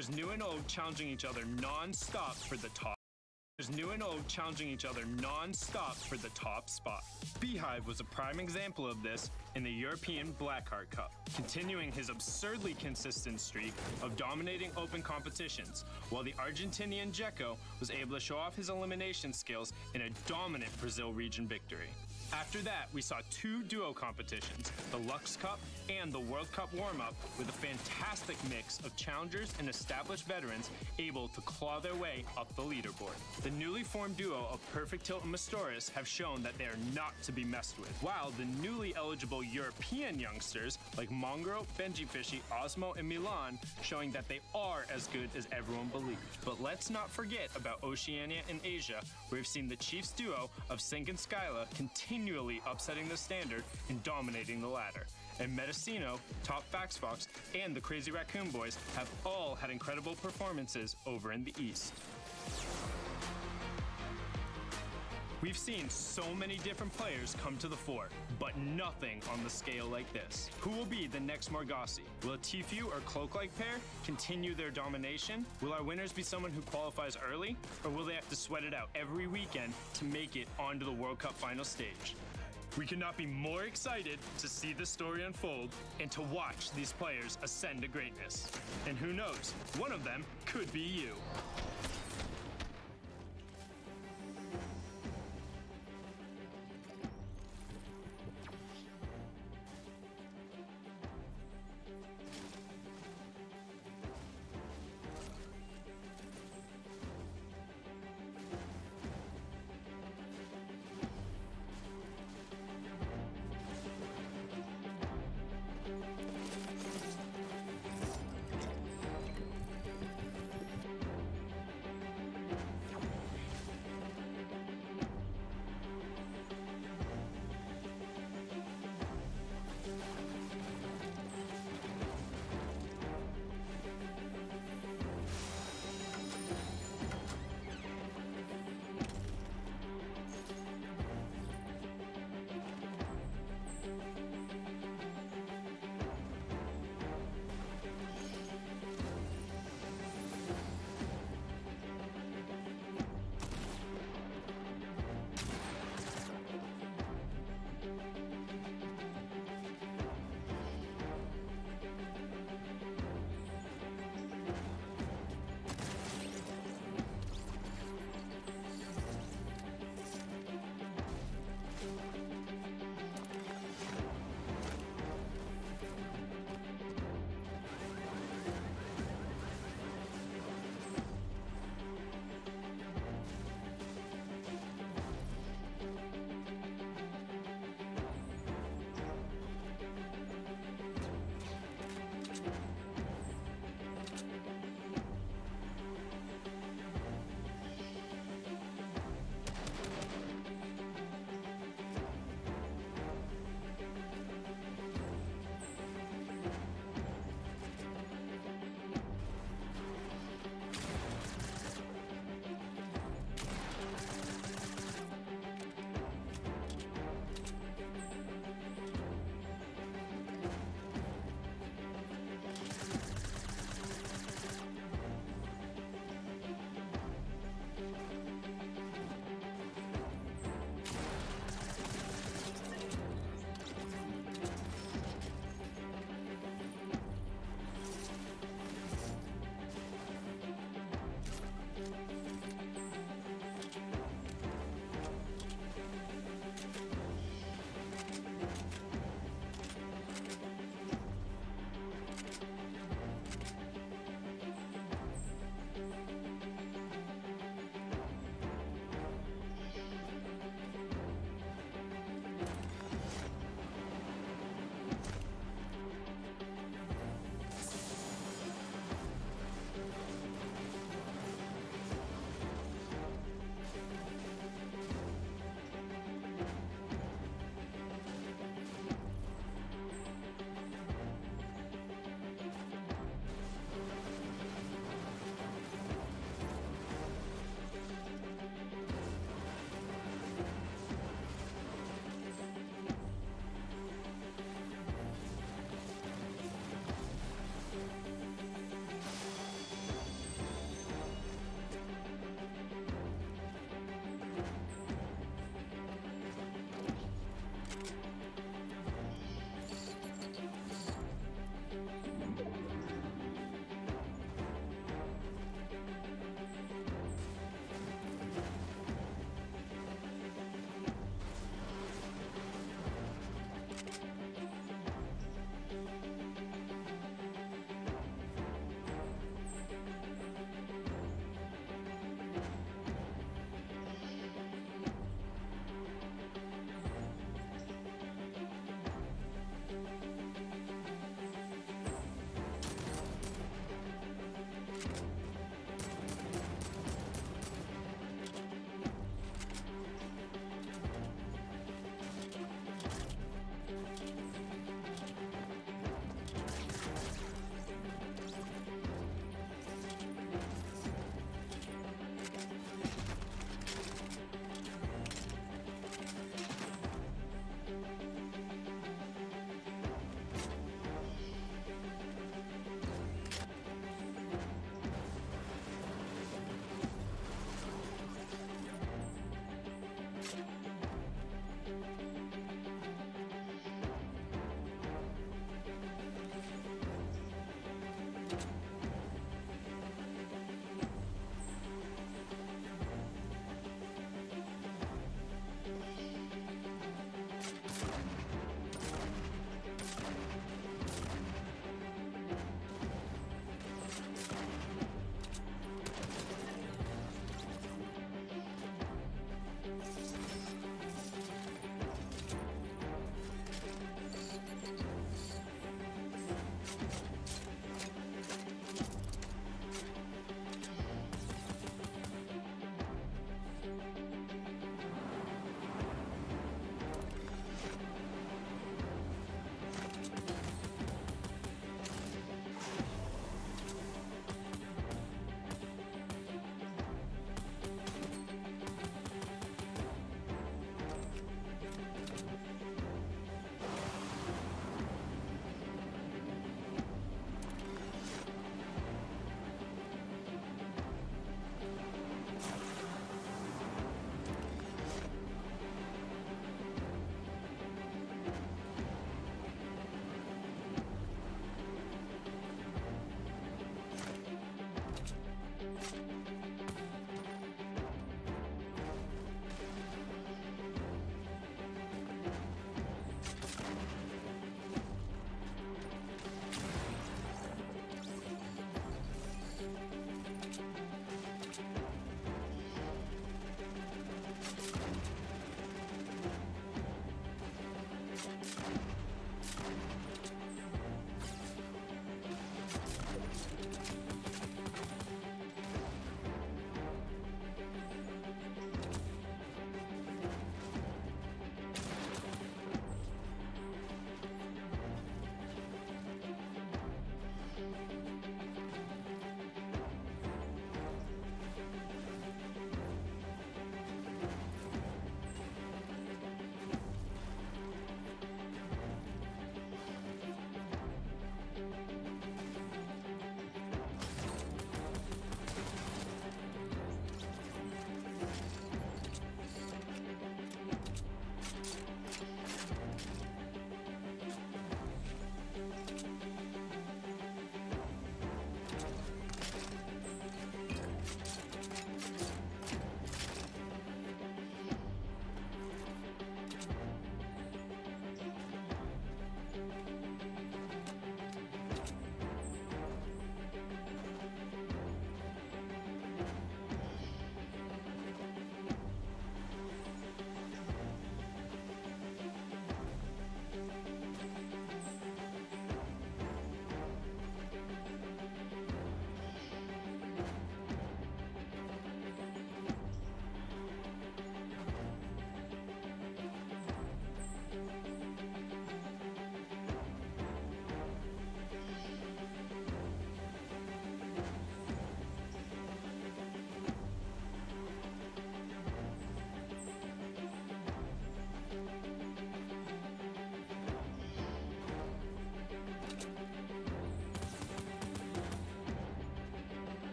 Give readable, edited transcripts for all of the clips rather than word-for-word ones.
There's new and old challenging each other non-stop for the top. There's new and old challenging each other non-stop for the top spot. Beehive was a prime example of this in the European Blackheart Cup, continuing his absurdly consistent streak of dominating open competitions, while the Argentinian Dzeko was able to show off his elimination skills in a dominant Brazil region victory. After that, we saw two duo competitions, the Lux Cup and the World Cup warm-up, with a fantastic mix of challengers and established veterans able to claw their way up the leaderboard. The newly formed duo of Perfect Tilt and Mastoris have shown that they are not to be messed with, while the newly eligible European youngsters like Mongro, Benji Fishy, Osmo, and Milan showing that they are as good as everyone believed. But let's not forget about Oceania and Asia, where we've seen the Chiefs duo of Sync and Skyla continually upsetting the standard and dominating the ladder. And Medicino, Top Faxfox, and the Crazy Raccoon Boys have all had incredible performances over in the East. We've seen so many different players come to the fore, but nothing on the scale like this. Who will be the next Margassi? Will a Tfue or Cloak-like pair continue their domination? Will our winners be someone who qualifies early? Or will they have to sweat it out every weekend to make it onto the World Cup final stage? We could not be more excited to see the story unfold and to watch these players ascend to greatness. And who knows, one of them could be you.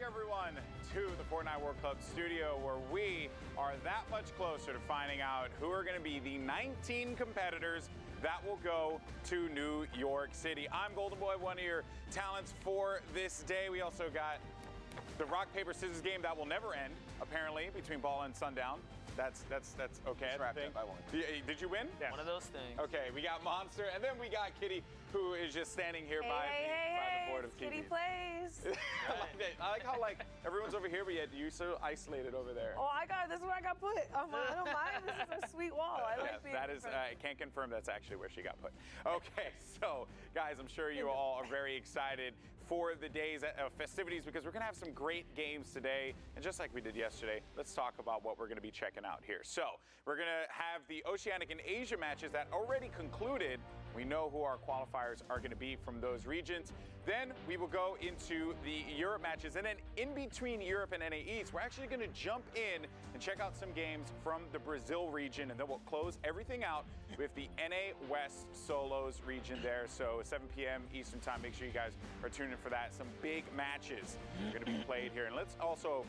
everyone, to the Fortnite World Cup studio, where we are that much closer to finding out who are going to be the 19 competitors that will go to New York City. I'm Golden Boy, one of your talents for this day. We also got the rock, paper, scissors game that will never end, apparently, between Ball and Sundown. That's okay. I won. Did you win? Yeah. One of those things. Okay, we got Monster, and then we got Kitty, who is just standing here by the board of Kitty plays. I like how everyone's over here, but yet you're so isolated over there. Oh, this is where I got put. I don't mind. This is a sweet wall. I like being that is. I can't confirm that's actually where she got put. Okay, so guys, I'm sure you all are very excited for the days of festivities because we're gonna have some great games today. And just like we did yesterday, let's talk about what we're gonna be checking out here. So we're gonna have the Oceanic and Asia matches that already concluded. We know who our qualifiers are going to be from those regions. Then we will go into the Europe matches. And then in between Europe and NA East, we're actually going to jump in and check out some games from the Brazil region. And then we'll close everything out with the NA West Solos region there. So 7 p.m. Eastern time, make sure you guys are tuning in for that. Some big matches are going to be played here. And let's also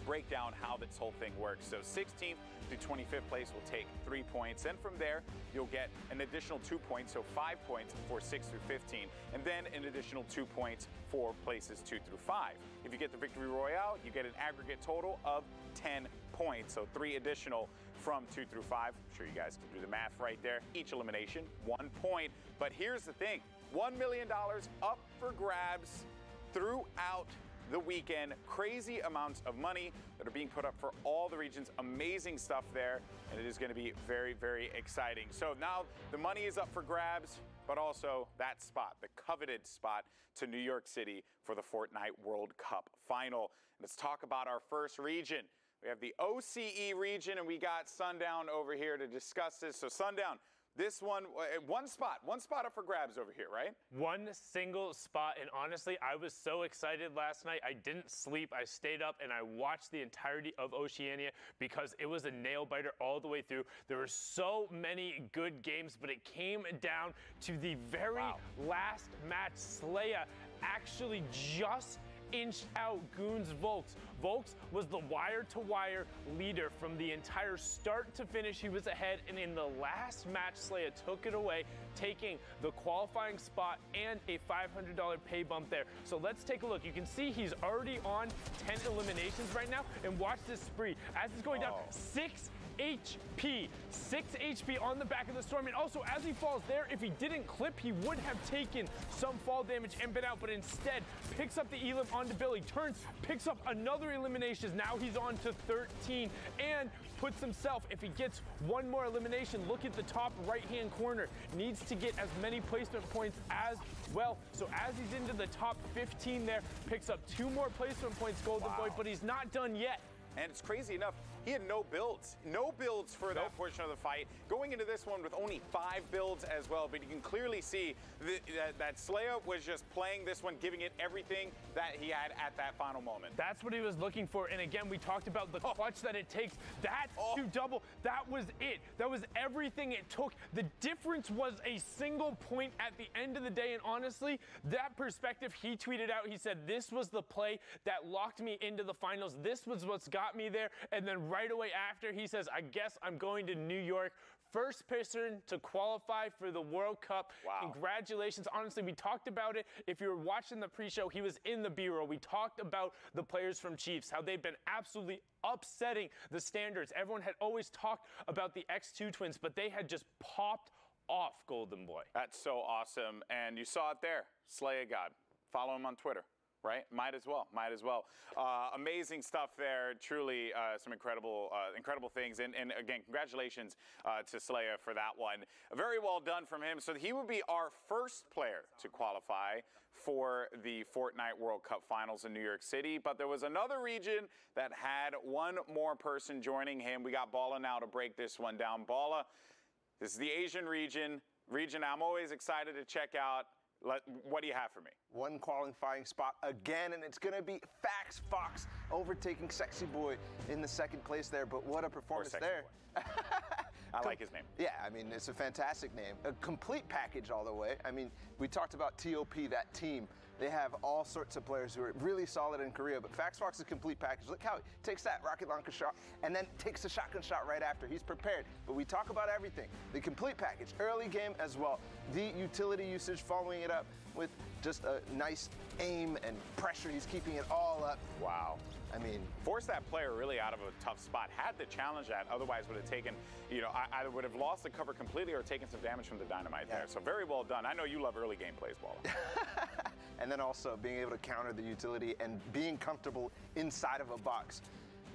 break down how this whole thing works. So 16th to 25th place will take 3 points. And from there, you'll get an additional 2 points, so 5 points for 6 through 15. And then an additional 2 points for places 2 through 5. If you get the Victory Royale, you get an aggregate total of 10 points. So 3 additional from 2 through 5. I'm sure you guys can do the math right there. Each elimination, 1 point. But here's the thing, $1 million up for grabs throughout the weekend. Crazy amounts of money that are being put up for all the regions. Amazing stuff there, and it is going to be very, very exciting. So now the money is up for grabs, but also that spot, the coveted spot to New York City for the Fortnite World Cup final. Let's talk about our first region. We have the OCE region, and we got Sundown over here to discuss this. So Sundown, this one spot up for grabs over here, right? One single spot, and honestly, I was so excited last night. I didn't sleep. I stayed up and I watched the entirety of Oceania because it was a nail biter all the way through. There were so many good games, but it came down to the very last match. Slaya actually just inched out Goons Volks. Volks was the wire-to-wire leader from the entire start to finish. He was ahead, and in the last match, Slaya took it away, taking the qualifying spot and a $500 pay bump there. So let's take a look. You can see he's already on 10 eliminations right now, and watch this spree. As he's going down, 6 HP. 6 HP on the back of the storm. And also, as he falls there, if he didn't clip, he would have taken some fall damage and been out, but instead picks up the elim onto Billy, turns, picks up another elimination. Now he's on to 13 and puts himself, if he gets one more elimination, look at the top right-hand corner, needs to get as many placement points as well. So as he's into the top 15 there, picks up 2 more placement points, Golden Boy, but he's not done yet. And it's crazy enough, he had no builds for that portion of the fight. Going into this one with only 5 builds as well, but you can clearly see that Slaya was just playing this one, giving it everything that he had at that final moment. That's what he was looking for. And again, we talked about the clutch that it takes. That to double, that was it. That was everything it took. The difference was a single point at the end of the day. And honestly, that perspective, he tweeted out, he said, this was the play that locked me into the finals. This was what's got me there. And then right away after, he says, I guess I'm going to New York. First person to qualify for the World Cup. Wow. Congratulations. Honestly, we talked about it. If you were watching the pre-show, he was in the B-roll. We talked about the players from Chiefs, how they've been absolutely upsetting the standards. Everyone had always talked about the X2 twins, but they had just popped off, Golden Boy. That's so awesome. And you saw it there. Slaya God. Follow him on Twitter. Right? Might as well. Amazing stuff there. Truly some incredible things. And again, congratulations to Slaya for that one. Very well done from him. So he would be our first player to qualify for the Fortnite World Cup Finals in New York City. But there was another region that had one more person joining him. We got Balla now to break this one down. Balla, this is the Asian region I'm always excited to check out. What do you have for me? One qualifying spot again, and it's going to be Fax Fox overtaking Sexy Boy in the 2nd place there. But what a performance there. I like his name. Yeah, I mean, it's a fantastic name. A complete package all the way. I mean, we talked about TOP, that team. they have all sorts of players who are really solid in Korea, but FaxFox is a complete package. Look how he takes that rocket launcher shot and then takes a shotgun shot right after. He's prepared, but we talk about everything. The complete package, early game as well. The utility usage following it up with just a nice aim and pressure. He's keeping it all up. Wow. I mean, forced that player really out of a tough spot. Had to challenge that, otherwise would have taken, you know, either would have lost the cover completely or taken some damage from the dynamite there. So very well done. I know you love early game plays, Walla. And then also being able to counter the utility and being comfortable inside of a box.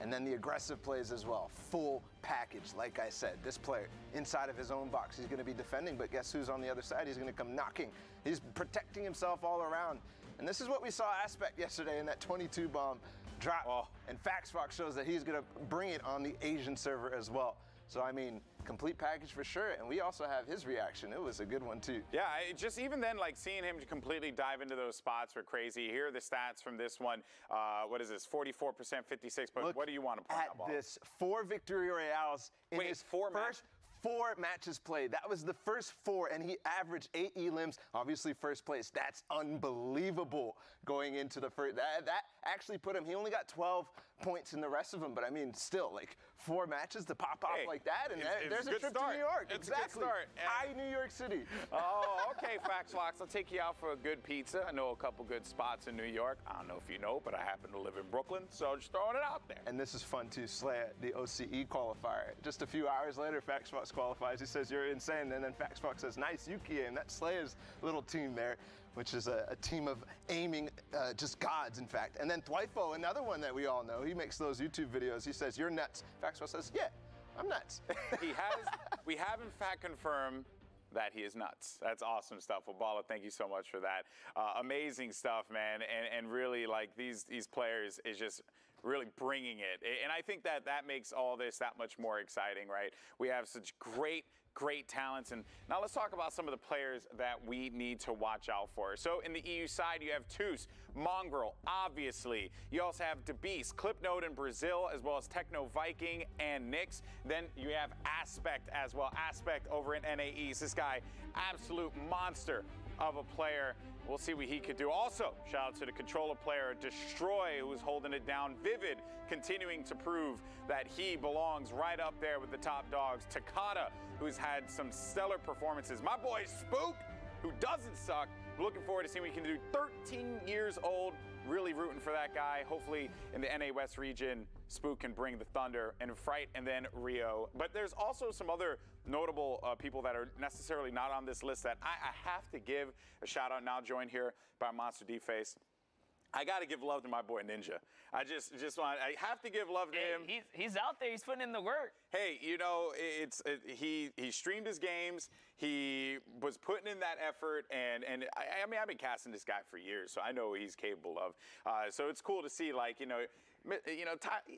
And then the aggressive plays as well. Full package, like I said. This player, inside of his own box, he's going to be defending, but guess who's on the other side? He's going to come knocking. He's protecting himself all around. And this is what we saw Aspect yesterday in that 22 bomb drop. Oh. And FaxFox shows that he's going to bring it on the Asian server as well. So, I mean, complete package for sure. And we also have his reaction. It was a good one, too. Yeah, just even then, like, seeing him completely dive into those spots were crazy. Here are the stats from this one. What is this? 44%, 56. But Look what do you want to point out, at this? 4 victory royales in his first 4 matches played. That was the first 4, and he averaged 8 elims. Obviously, first place. That's unbelievable going into the first. That actually put him. He only got 12 points in the rest of them, but I mean, still, like 4 matches to pop off like that, and there's a trip to New York. It's exactly. A good start. Hi, New York City. Oh, okay, FaxFox. I'll take you out for a good pizza. I know a couple good spots in New York. I don't know if you know, but I happen to live in Brooklyn, so just throwing it out there. And this is fun too. Slay, the OCE qualifier. Just a few hours later, FaxFox qualifies. He says, "You're insane," and then FaxFox says, "Nice, Yuki," and that's Slay's little team there, which is a team of aiming, just gods, in fact. And then Thwifo, another one that we all know, he makes those YouTube videos. He says, "You're nuts." FaxFox says, "Yeah, I'm nuts." We have in fact confirmed that he is nuts. That's awesome stuff. Well, Bala, thank you so much for that. Amazing stuff, man. And really, like, these players is just really bringing it. And I think that makes all this that much more exciting, right? We have such great talents. And now let's talk about some of the players that we need to watch out for. So in the EU side, you have Toos, Mongrel, obviously. You also have DeBeast, Clipnote in Brazil, as well as Techno Viking and Nyx. Then you have Aspect as well. Aspect over in NAEs. This guy, absolute monster of a player. We'll see what he could do. Also, shout out to the controller player, Destroy, who's holding it down. Vivid, continuing to prove that he belongs right up there with the top dogs. Takata, who's had some stellar performances. My boy Spook, who doesn't suck. We're looking forward to seeing what he can do. 13 years old, really rooting for that guy. Hopefully in the NA West region, Spook can bring the thunder and Fright and then Rio. But there's also some other notable people that are necessarily not on this list that I have to give a shout out, now joined here by Monster D-Face. I got to give love to my boy Ninja. I have to give love to him. He's out there. He's putting in the work. Hey, you know, he streamed his games. He was putting in that effort, and I mean, I've been casting this guy for years, so I know what he's capable of. So it's cool to see, like, you know,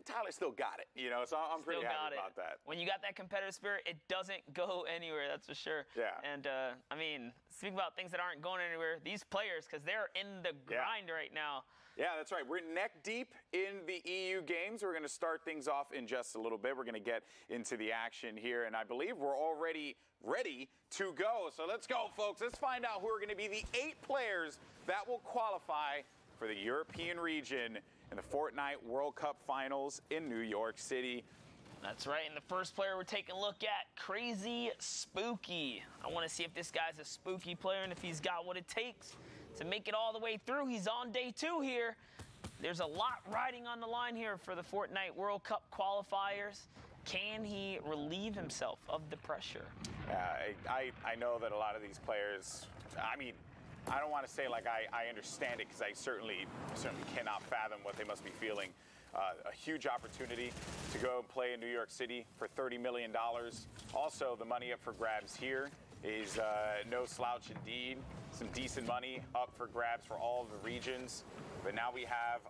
Tyler still got it, you know, so I'm pretty happy about that. When you got that competitive spirit, it doesn't go anywhere, that's for sure. Yeah. And, I mean, speaking about things that aren't going anywhere, these players, because they're in the grind right now. Yeah, that's right. We're neck deep in the EU games. We're going to start things off in just a little bit. We're going to get into the action here, and I believe we're already ready to go. So let's go, folks. Let's find out who are going to be the 8 players that will qualify for the European region in the Fortnite World Cup Finals in New York City. That's right, and the first player we're taking a look at, Crazy Spooky. I want to see if this guy's a spooky player and if he's got what it takes to make it all the way through. He's on day 2 here. There's a lot riding on the line here for the Fortnite World Cup qualifiers. Can he relieve himself of the pressure? I know that a lot of these players, I mean, I don't want to say like I understand it, because I certainly cannot fathom what they must be feeling. A huge opportunity to go and play in New York City for $30 million. Also, the money up for grabs here is no slouch indeed. Some decent money up for grabs for all of the regions. But now we have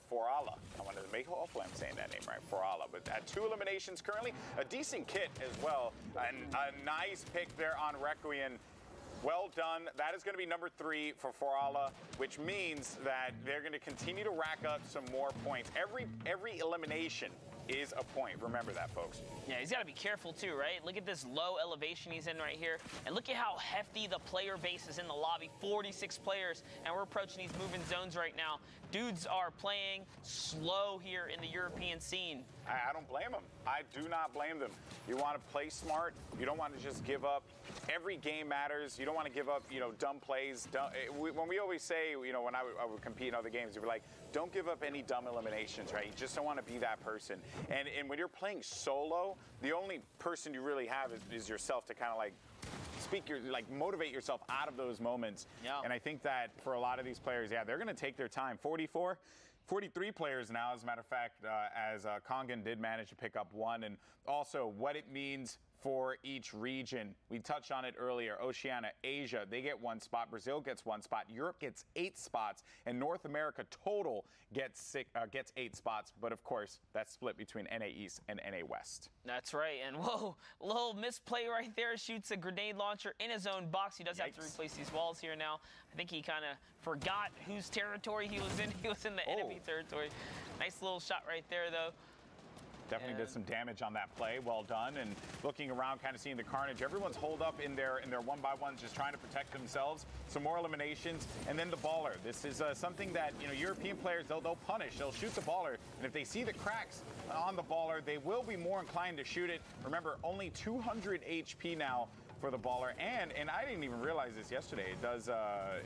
Forala. I wanted to make, hopefully I'm saying that name right, Forala. But at 2 eliminations currently, a decent kit as well. And a nice pick there on Requiem. Well done. That is going to be number 3 for Forala, which means that they're going to continue to rack up some more points. Every elimination is a point. Remember that, folks. Yeah, he's got to be careful too, right? Look at this low elevation he's in right here. And look at how hefty the player base is in the lobby. 46 players, and we're approaching these moving zones right now. Dudes are playing slow here in the European scene. I don't blame them. I do not blame them. You want to play smart. You don't want to just give up. Every game matters. You don't want to give up, dumb plays. When we always say, when I would compete in other games, we'd be like, don't give up any dumb eliminations, right? You just don't want to be that person. And when you're playing solo, the only person you really have is yourself to kind of motivate yourself out of those moments. Yeah. And I think that for a lot of these players, they're going to take their time. 43 players now, as a matter of fact, as Kongan did manage to pick up one. And also what it means for each region. We touched on it earlier. Oceania, Asia, they get 1 spot. Brazil gets 1 spot. Europe gets 8 spots. And North America total gets 8 spots. But of course, that's split between NA East and NA West. That's right. And whoa, little misplay right there. Shoots a grenade launcher in his own box. He does have to replace these walls here now. I think he kind of forgot whose territory he was in. He was in the enemy territory. Nice little shot right there, though. Definitely did some damage on that play. Well done. And looking around, kind of seeing the carnage. Everyone's holed up in their 1-by-1s, just trying to protect themselves. Some more eliminations. And then the baller. This is something that, European players, they'll punish. They'll shoot the baller. And if they see the cracks on the baller, they will be more inclined to shoot it. Remember, only 200 HP now for the baller, and I didn't even realize this yesterday. It does,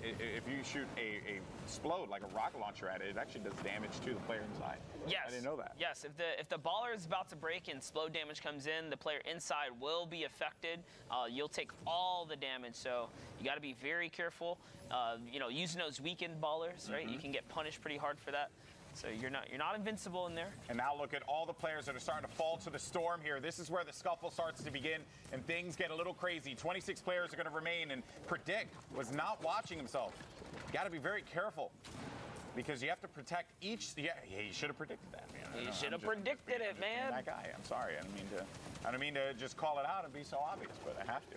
if you shoot a explode like a rocket launcher at it, it actually does damage to the player inside. Yes. I didn't know that. Yes, if the baller is about to break and explode damage comes in, the player inside will be affected. You'll take all the damage, so you got to be very careful. Using those weakened ballers, right? You can get punished pretty hard for that. So you're not invincible in there. And now look at all the players that are starting to fall to the storm here. This is where the scuffle starts to begin, and things get a little crazy. 26 players are going to remain, and Predict was not watching himself. You got to be very careful, because you have to protect each. Yeah, he should have predicted that. He should have predicted it, man. That guy. I'm sorry. I don't mean to just call it out and be so obvious, but I have to.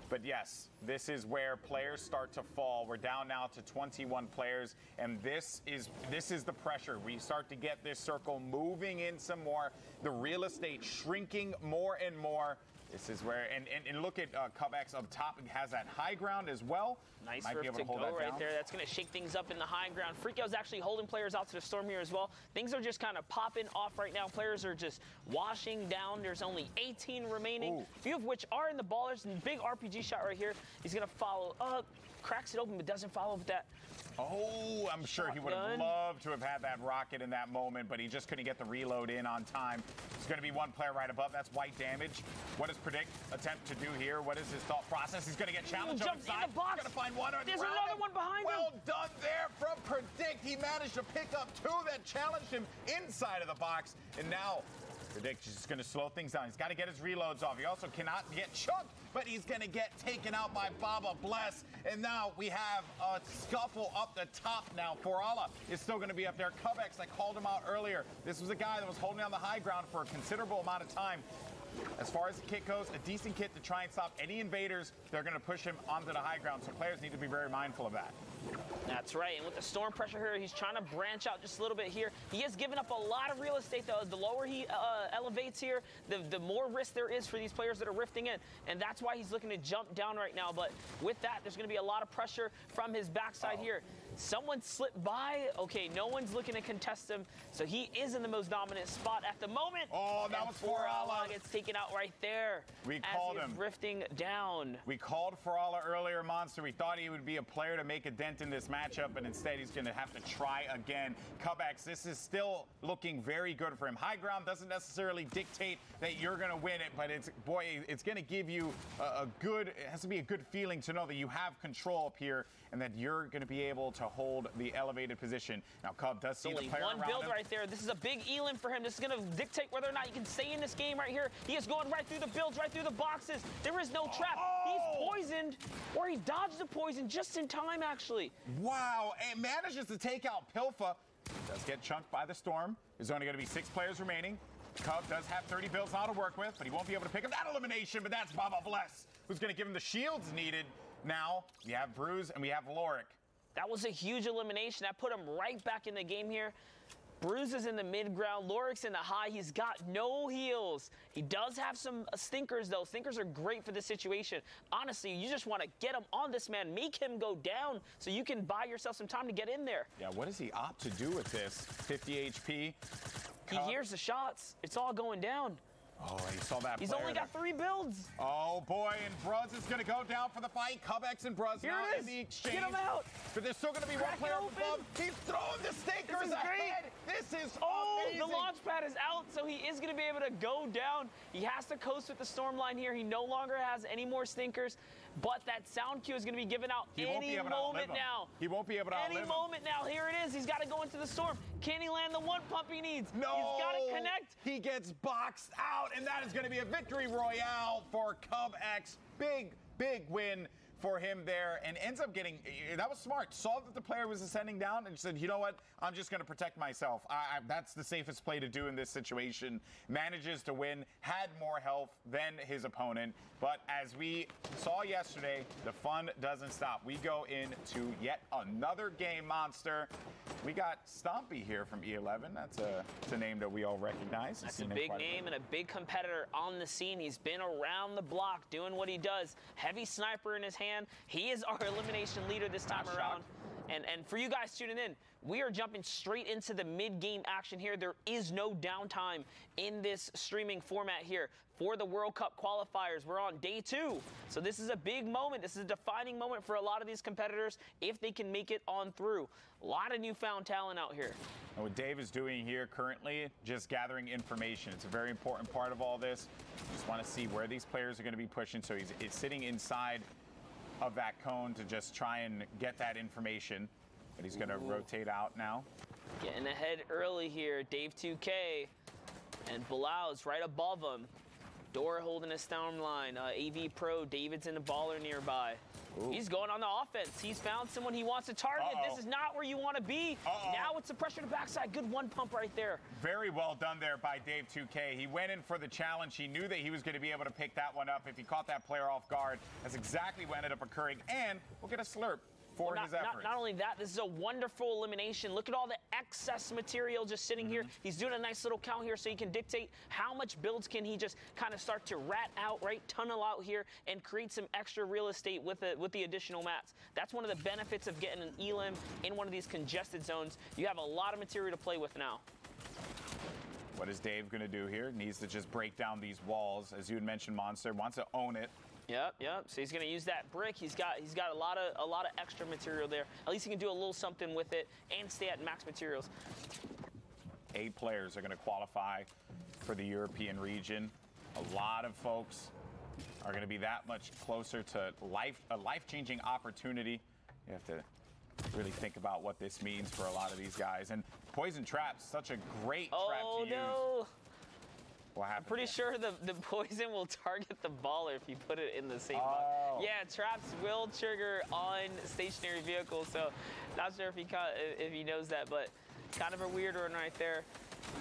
But yes, this is where players start to fall. We're down now to 21 players, and this is the pressure. We start to get this circle moving in some more, the real estate shrinking more and more. This is where, and look at Cubx up top. It has that high ground as well. Nice rift to go right there. That's going to shake things up in the high ground. Freakout's actually holding players out to the storm here as well. Things are just kind of popping off right now. Players are just washing down. There's only 18 remaining, a few of which are in the ballers. And big RPG shot right here. He's going to follow up, cracks it open, but doesn't follow with that. Oh, I'm sure he would have loved to have had that rocket in that moment, but he just couldn't get the reload in on time. There's going to be one player right above. That's white damage. What does Predict attempt to do here? What is his thought process? He's going to get challenged on the side. In the box. He's going to find one. There's another one behind him. Well done there from Predict. He managed to pick up 2 that challenged him inside of the box, and now Predict is just going to slow things down. He's got to get his reloads off. He also cannot get chunked, but he's going to get taken out by Baba Bless. And now we have a scuffle up the top now. Forala is still going to be up there. Cubx, I called him out earlier. This was a guy that was holding down the high ground for a considerable amount of time. As far as the kit goes, a decent kit to try and stop any invaders. They're going to push him onto the high ground, so players need to be very mindful of that. That's right, and with the storm pressure here, he's trying to branch out just a little bit here. He has given up a lot of real estate, though. The lower he elevates here, the more risk there is for these players that are rifting in, and that's why he's looking to jump down right now. But with that, there's going to be a lot of pressure from his backside here. Someone slipped by. Okay, no one's looking to contest him, so he is in the most dominant spot at the moment. Oh, that was Forala. Gets taken out right there. We called him. Rifting down. We called Forala earlier, Monster. We thought he would be a player to make a dent in this matchup, but instead he's going to have to try again. Cubx, this is still looking very good for him. High ground doesn't necessarily dictate that you're going to win it, but it's going to give you it has to be a good feeling to know that you have control up here and that you're going to be able to hold the elevated position. Now, Cub does see the player around him. One build right there. This is a big elim for him. This is going to dictate whether or not he can stay in this game right here. He is going right through the builds, right through the boxes. There is no trap. He's poisoned, or he dodged the poison just in time, actually. Wow, and manages to take out Pilfa. Does get chunked by the storm. There's only going to be 6 players remaining. Cub does have 30 builds now to work with, but he won't be able to pick up that elimination, but that's Baba Bless, who's going to give him the shields needed. Now, we have Bruise and we have Lorik. That was a huge elimination. That put him right back in the game here. Bruises in the mid-ground, Lorix in the high. He's got no heals. He does have some stinkers, though. Stinkers are great for this situation. Honestly, you just want to get him on this man, make him go down so you can buy yourself some time to get in there. Yeah, what does he opt to do with this? 50 HP. He hears the shots. It's all going down. Oh, he saw that. He's only got 3 builds. Oh boy, and Bruz is going to go down for the fight. Cubex and Bruz Here now it is. in the exchange. Get him out. But there's still going to be Crack one player it up above. He's throwing the stinkers ahead. This is amazing. The launch pad is out, so he is going to be able to go down. He has to coast with the storm line here. He no longer has any more stinkers, but that sound cue is going to be given out any moment now. He won't be able to outlive Any moment now. Here it is. He's got to go into the storm. Can he land the one pump he needs? No. He's got to connect. He gets boxed out, and that is going to be a victory royale for Cubex. Big, big win for him there, and ends up getting, that was smart. Saw that the player was ascending down and said, you know what, I'm just going to protect myself. That's the safest play to do in this situation. Manages to win, had more health than his opponent, but as we saw yesterday, the fun doesn't stop. We go into yet another game, Monster. We got Stompy here from E11. That's a name that we all recognize. That's a big name and a big competitor on the scene. He's been around the block doing what he does. Heavy sniper in his hand. He is our elimination leader this time around. And for you guys tuning in, we are jumping straight into the mid-game action here. There is no downtime in this streaming format here for the World Cup qualifiers. We're on day 2. So this is a big moment. This is a defining moment for a lot of these competitors if they can make it on through. A lot of newfound talent out here. And what Dave is doing here currently, just gathering information. It's a very important part of all this. Just want to see where these players are going to be pushing. So he's sitting inside of that cone to just try and get that information. But he's going to rotate out now. Getting ahead early here, Dave 2K. And Bilau's right above him. Dora holding a storm line. AV Pro, David's in the baller nearby. Ooh. He's going on the offense. He's found someone he wants to target. This is not where you want to be. Now it's the pressure to backside. Good one pump right there. Very well done there by Dave 2K. He went in for the challenge. He knew that he was going to be able to pick that one up if he caught that player off guard. That's exactly what ended up occurring. And we'll get a slurp for his efforts. Not only that, this is a wonderful elimination. Look at all the excess material just sitting here. He's doing a nice little count here so he can dictate how much builds can he just kind of start to rat out, right? Tunnel out here and create some extra real estate with the additional mats. That's one of the benefits of getting an elim in one of these congested zones. You have a lot of material to play with now. What is Dave going to do here? Needs to just break down these walls. As you had mentioned, Monster wants to own it. Yep. So he's going to use that brick. He's got a lot of extra material there. At least he can do a little something with it and stay at max materials. 8 players are going to qualify for the European region. A lot of folks are going to be that much closer to a life-changing opportunity. You have to really think about what this means for a lot of these guys. And Poison Trap's such a great trap to use. Oh, no. What happened? I'm pretty sure the poison will target the baller if you put it in the same box. Yeah, traps will trigger on stationary vehicles, so not sure if he knows that, but kind of a weird one right there.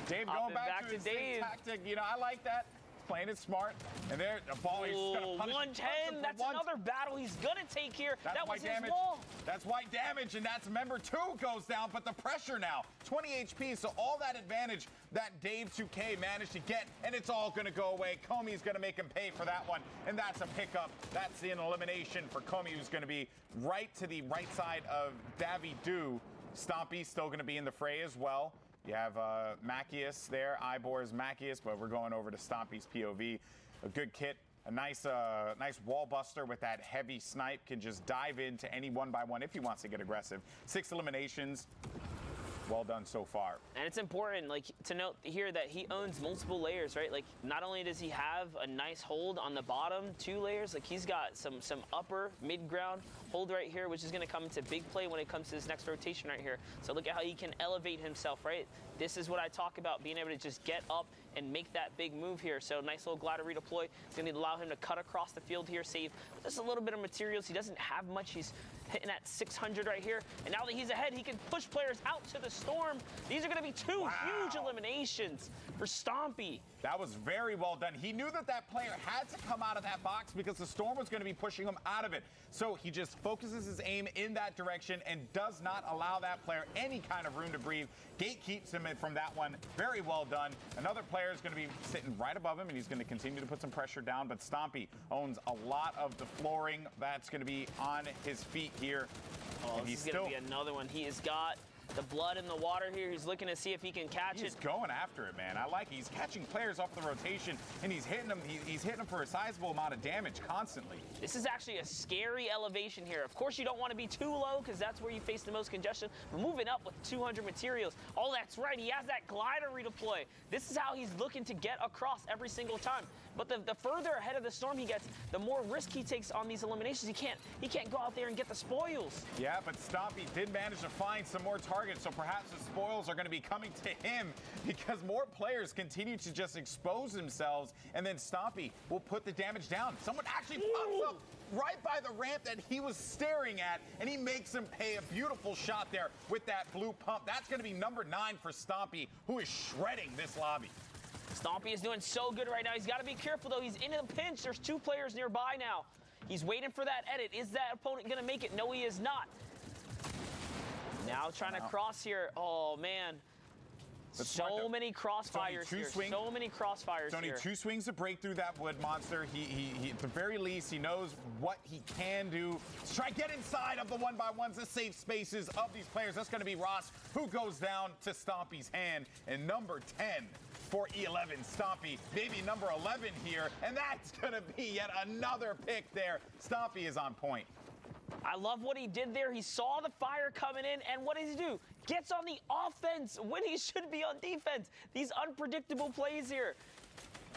Dave going back to his same tactic. You know, I like that. Playing it smart. And there, the ball, he's going to punish 110. That's another battle he's going to take here. That was his wall. That's white damage, and that's member 2 goes down, but the pressure now, 20 HP, so all that advantage that Dave 2K managed to get, and it's all going to go away. Comey's going to make him pay for that one, and that's a pickup. That's an elimination for Comey, who's going to be right to the right side of Davidu. Stompy's still going to be in the fray as well. You have Macias there, Ibor's Macias, but we're going over to Stompy's POV. A good kit, a nice wall buster with that heavy snipe, can just dive into any 1-by-1 if he wants to get aggressive. 6 eliminations. Well done so far. And it's important, like, to note here that he owns multiple layers, right? Like, not only does he have a nice hold on the bottom 2 layers, like he's got some upper mid-ground hold right here, which is going to come into big play when it comes to this next rotation right here. So look at how he can elevate himself, right? This is what I talk about, being able to just get up and make that big move here. So nice little glider redeploy. It's going to allow him to cut across the field here, save just a little bit of materials. He doesn't have much. He's hitting at 600 right here. And now that he's ahead, he can push players out to the storm. These are going to be 2 huge eliminations for Stompy. That was very well done. He knew that that player had to come out of that box because the storm was going to be pushing him out of it. So he just focuses his aim in that direction and does not allow that player any kind of room to breathe. Gate keeps him from that one. Very well done. Another player is going to be sitting right above him, and he's going to continue to put some pressure down, but Stompy owns a lot of the flooring. That's going to be on his feet here. Oh, this is going to be another one. He has got the blood in the water here. He's looking to see if he can catch it. He's going after it, man. I like it. He's catching players off the rotation, and he's hitting them. He's hitting them for a sizable amount of damage constantly. This is actually a scary elevation here. Of course, you don't want to be too low because that's where you face the most congestion. But moving up with 200 materials. Oh, that's right. He has that glider redeploy. This is how he's looking to get across every single time. But the further ahead of the storm he gets, the more risk he takes on these eliminations. He can't go out there and get the spoils. Yeah, but Stompy did manage to find some more targets, so perhaps the spoils are going to be coming to him because more players continue to just expose themselves, and then Stompy will put the damage down. Someone actually pops up right by the ramp that he was staring at, and he makes him pay a beautiful shot there with that blue pump. That's going to be number 9 for Stompy, who is shredding this lobby. Stompy is doing so good right now. He's got to be careful, though. He's in a pinch. There's 2 players nearby now. He's waiting for that edit. Is that opponent going to make it? No, he is not. Now trying to cross here. Oh, man. So many crossfires here. So many crossfires here. Only 2 swings to break through that wood monster. He at the very least, he knows what he can do. Let's try get inside of the 1x1s, the safe spaces of these players. That's going to be Ross, who goes down to Stompy's hand. And number 10 for E11, Stompy. Maybe number 11 here. And that's going to be yet another pick there. Stompy is on point. I love what he did there. He saw the fire coming in, and what does he do? Gets on the offense when he should be on defense. These unpredictable plays here.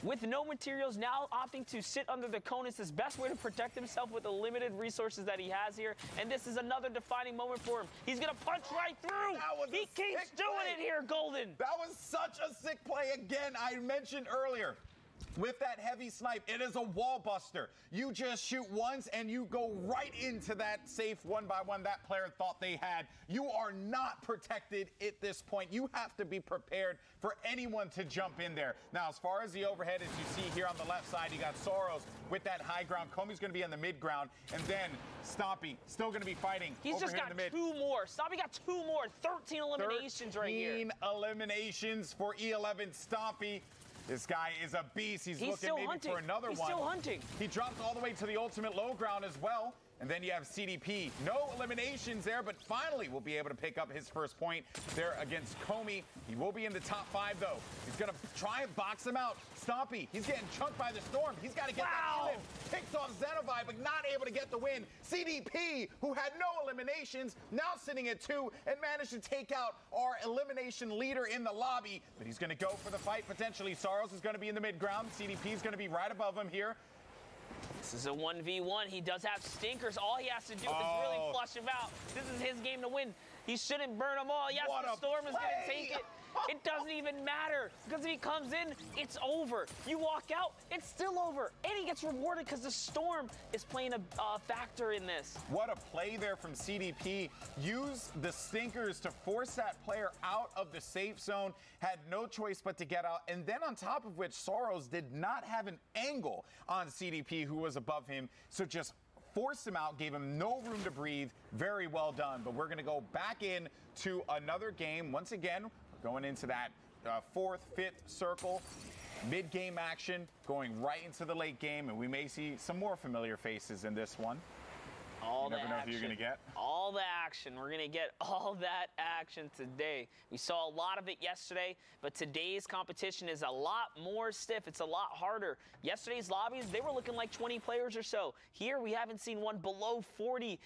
With no materials, now opting to sit under the cone is his best way to protect himself with the limited resources that he has here. And this is another defining moment for him. He's going to punch right through. He keeps doing it here, Golden. That was such a sick play. Again, I mentioned earlier, with that heavy snipe, it is a wall buster. You just shoot once and you go right into that safe 1x1 that player thought they had. You are not protected at this point. You have to be prepared for anyone to jump in there. Now, as far as the overhead, as you see here on the left side, you got Soros with that high ground. Comey's going to be on the mid ground, and then Stompy still going to be fighting. He's over just here got in the mid. 2 more. Stompy got 2 more. 13 eliminations right here. 13 eliminations for E11. Stompy. This guy is a beast. He's looking maybe hunting. For another one. He's still hunting. He drops all the way to the ultimate low ground as well. And then you have CDP. No eliminations there, but finally will be able to pick up his first point there against Comey. He will be in the top 5, though. He's going to try and box him out. Stompy, he's getting chunked by the storm. He's got to get that in. Picks off Xenovi, but not able to get the win. CDP, who had no eliminations, now sitting at 2 and managed to take out our elimination leader in the lobby. But he's going to go for the fight potentially. Soros is going to be in the mid ground. CDP is going to be right above him here. This is a 1v1. He does have stinkers. All he has to do is really flush him out. This is his game to win. He shouldn't burn them all. Yes, the storm is going to take it. It doesn't even matter because if he comes in, it's over. You walk out, it's still over. And he gets rewarded because the storm is playing a factor in this. What a play there from CDP. Use the stinkers to force that player out of the safe zone. Had no choice but to get out. And then on top of which, Soros did not have an angle on CDP, who was above him. So just forced him out, gave him no room to breathe. Very well done. But we're going to go back in to another game. Once again, going into that 4th, 5th circle, mid-game action, going right into the late game, and we may see some more familiar faces in this one. All you never know who you're going to get. All the action. We're going to get all that action today. We saw a lot of it yesterday, but today's competition is a lot more stiff. It's a lot harder. Yesterday's lobbies, they were looking like 20 players or so. Here, we haven't seen one below 40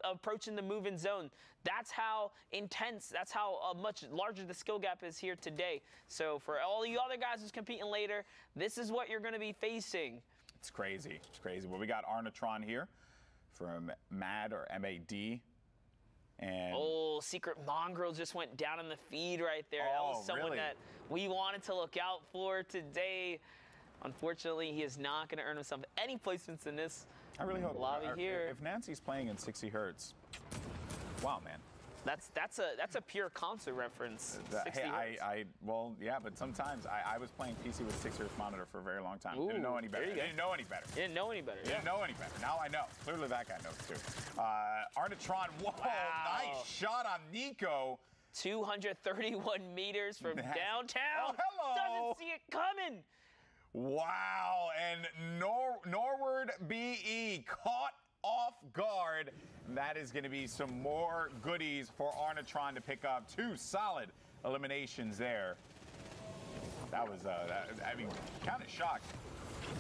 approaching the move-in zone. That's how intense, that's how much larger the skill gap is here today. So for all you other guys who's competing later, this is what you're going to be facing. It's crazy. It's crazy. Well, we got Arnatron here from MAD or MAD. And oh, Secret Mongrel just went down in the feed right there. That was someone that we wanted to look out for today. Unfortunately, he is not going to earn himself any placements in this I really hope lobby here. If Nancy's playing in 60 hertz, wow, man. That's a pure console reference. 60 Hey, hertz. well, yeah, but sometimes I was playing PC with 6 hertz monitor for a very long time. Ooh, Didn't know any better. there you go. Didn't know any better. Didn't know any better. Didn't know any better. Now I know. Clearly that guy knows too. Arnatron, whoa, Wow. nice shot on Nico. 231 meters from downtown. Oh, hello. Doesn't see it coming. Wow, and Norward BE caught off guard. That is going to be some more goodies for Arnatron to pick up. 2 solid eliminations there. That was, I mean, kind of shocked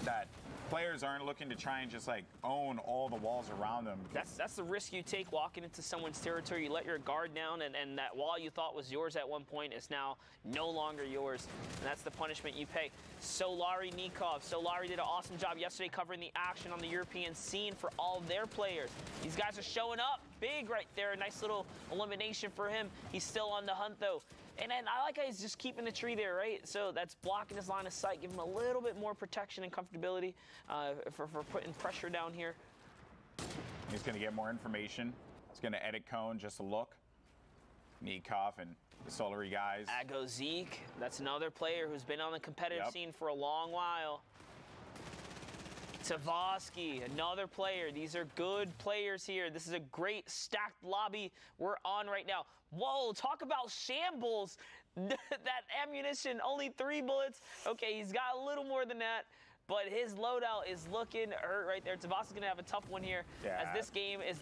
that players aren't looking to try and just like own all the walls around them. That's the risk you take walking into someone's territory. You let your guard down, and that wall you thought was yours at one point is now no longer yours. And that's the punishment you pay. Solari Nikov. Solari did an awesome job yesterday covering the action on the European scene for all their players. These guys are showing up big right there. A nice little elimination for him. He's still on the hunt though. And then I like how he's just keeping the tree there, right? So that's blocking his line of sight, giving him a little bit more protection and comfortability for putting pressure down here. He's going to get more information. He's going to edit cone just a look. Nikov and the Solari guys. Ago Zeke, that's another player who's been on the competitive scene for a long while. Tavosky, another player. These are good players here. This is a great stacked lobby we're on right now. Whoa, talk about shambles. That ammunition, only 3 bullets. Okay, he's got a little more than that, but his loadout is looking hurt right there. Tavosky's going to have a tough one here, as this game is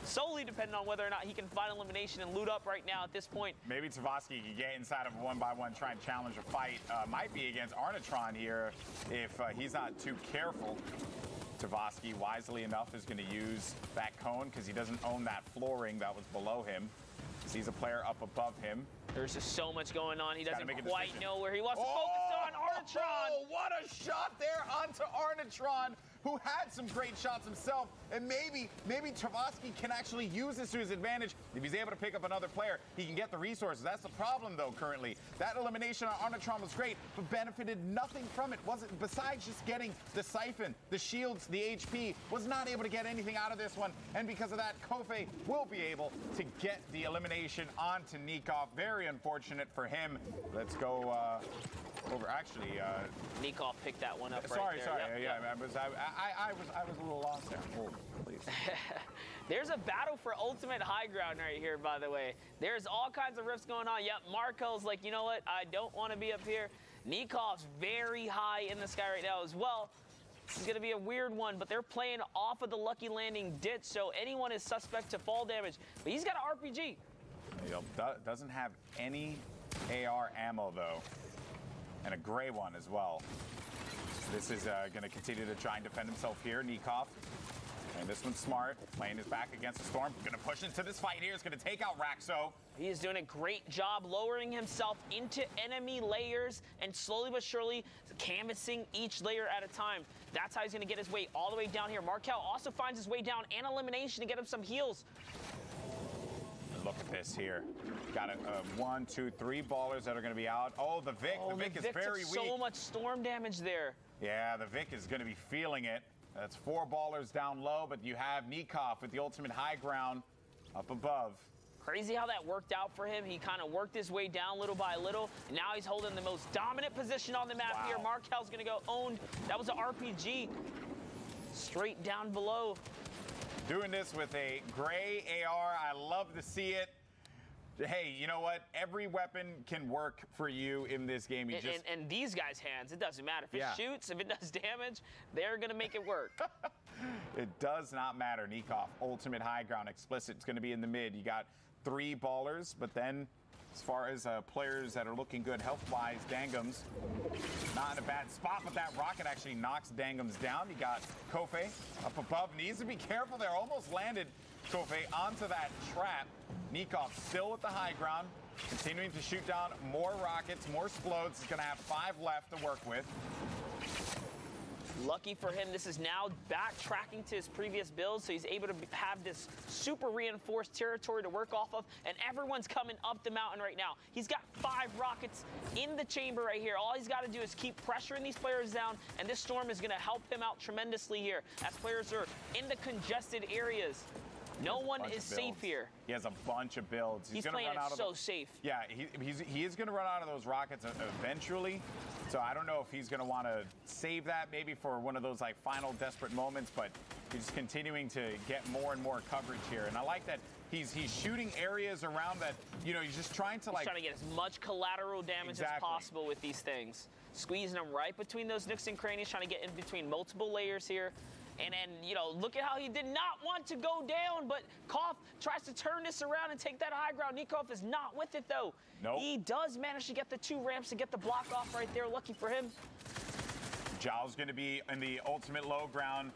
solely dependent on whether or not he can find elimination and loot up right now at this point. Maybe Tavosky can get inside of a 1-by-1, try and challenge a fight. Might be against Arnatron here if he's not too careful. Tavosky, wisely enough, is going to use that cone because he doesn't own that flooring that was below him. Sees a player up above him. There's just so much going on. He doesn't quite know where he wants to focus on. Arnatron! Oh, what a shot there onto Arnatron, who had some great shots himself. And maybe Tavosky can actually use this to his advantage. If he's able to pick up another player, he can get the resources. That's the problem, though, currently. That elimination on Arnatron was great, but benefited nothing from it. Wasn't, besides just getting the siphon, the shields, the HP, was not able to get anything out of this one. And because of that, Kofe will be able to get the elimination onto Nikov. Very unfortunate for him. Let's go over. Actually, Nikov picked that one up. Sorry, right there. yeah. I was a little lost there. Hold, please. There's a battle for ultimate high ground right here, by the way. There's all kinds of rifts going on. Yep, Marco's like, you know what? I don't want to be up here. Nikov's very high in the sky right now as well. This is going to be a weird one, but they're playing off of the Lucky Landing ditch, so anyone is suspect to fall damage. But he's got an RPG. Doesn't have any AR ammo, though. And a gray one as well. This is going to continue to try and defend himself here. Nikov. And this one's smart. Playing his back against the storm. Going to push into this fight here. He's going to take out Raxo. He is doing a great job lowering himself into enemy layers and slowly but surely canvassing each layer at a time. That's how he's going to get his way all the way down here. Markel also finds his way down and elimination to get him some heals. Look at this here. Got 1, 2, 3 ballers that are going to be out. Oh, the Vic. Oh, the Vic is very weak. So much storm damage there. Yeah, the Vic is going to be feeling it. That's 4 ballers down low, but you have Nikov with the ultimate high ground up above. Crazy how that worked out for him. He kind of worked his way down little by little, and now he's holding the most dominant position on the map here. Markel's going to go owned. That was an RPG. Straight down below. Doing this with a gray AR. I love to see it. Hey, you know what? Every weapon can work for you in this game. And these guys' hands, it doesn't matter. If it shoots, if it does damage, they're going to make it work. It does not matter. Nikov, ultimate high ground, explicit. It's going to be in the mid. You got 3 ballers, but then as far as players that are looking good health-wise, Dangums not in a bad spot, but that rocket actually knocks Dangums down. You got Kofe up above. Needs to be careful there. Almost landed Kofe onto that trap. Nikov still with the high ground, continuing to shoot down more rockets, more explodes. He's going to have 5 left to work with. Lucky for him, this is now backtracking to his previous build, so he's able to have this super reinforced territory to work off of, and everyone's coming up the mountain right now. He's got 5 rockets in the chamber right here. All he's got to do is keep pressuring these players down, and this storm is going to help him out tremendously here as players are in the congested areas. No one is safe here. He has a bunch of builds. He's gonna playing run out of so safe. Yeah, he is going to run out of those rockets eventually. So I don't know if he's going to want to save that maybe for one of those like final desperate moments, but he's continuing to get more and more coverage here. And I like that he's shooting areas around that, you know, he's just trying to He's trying to get as much collateral damage as possible with these things. Squeezing them right between those nooks and crannies, trying to get in between multiple layers here. And you know, look at how he did not want to go down, but Koff tries to turn this around and take that high ground. Nikov is not with it, though. Nope. He does manage to get the 2 ramps to get the block off right there. Lucky for him. Zhao's going to be in the ultimate low ground.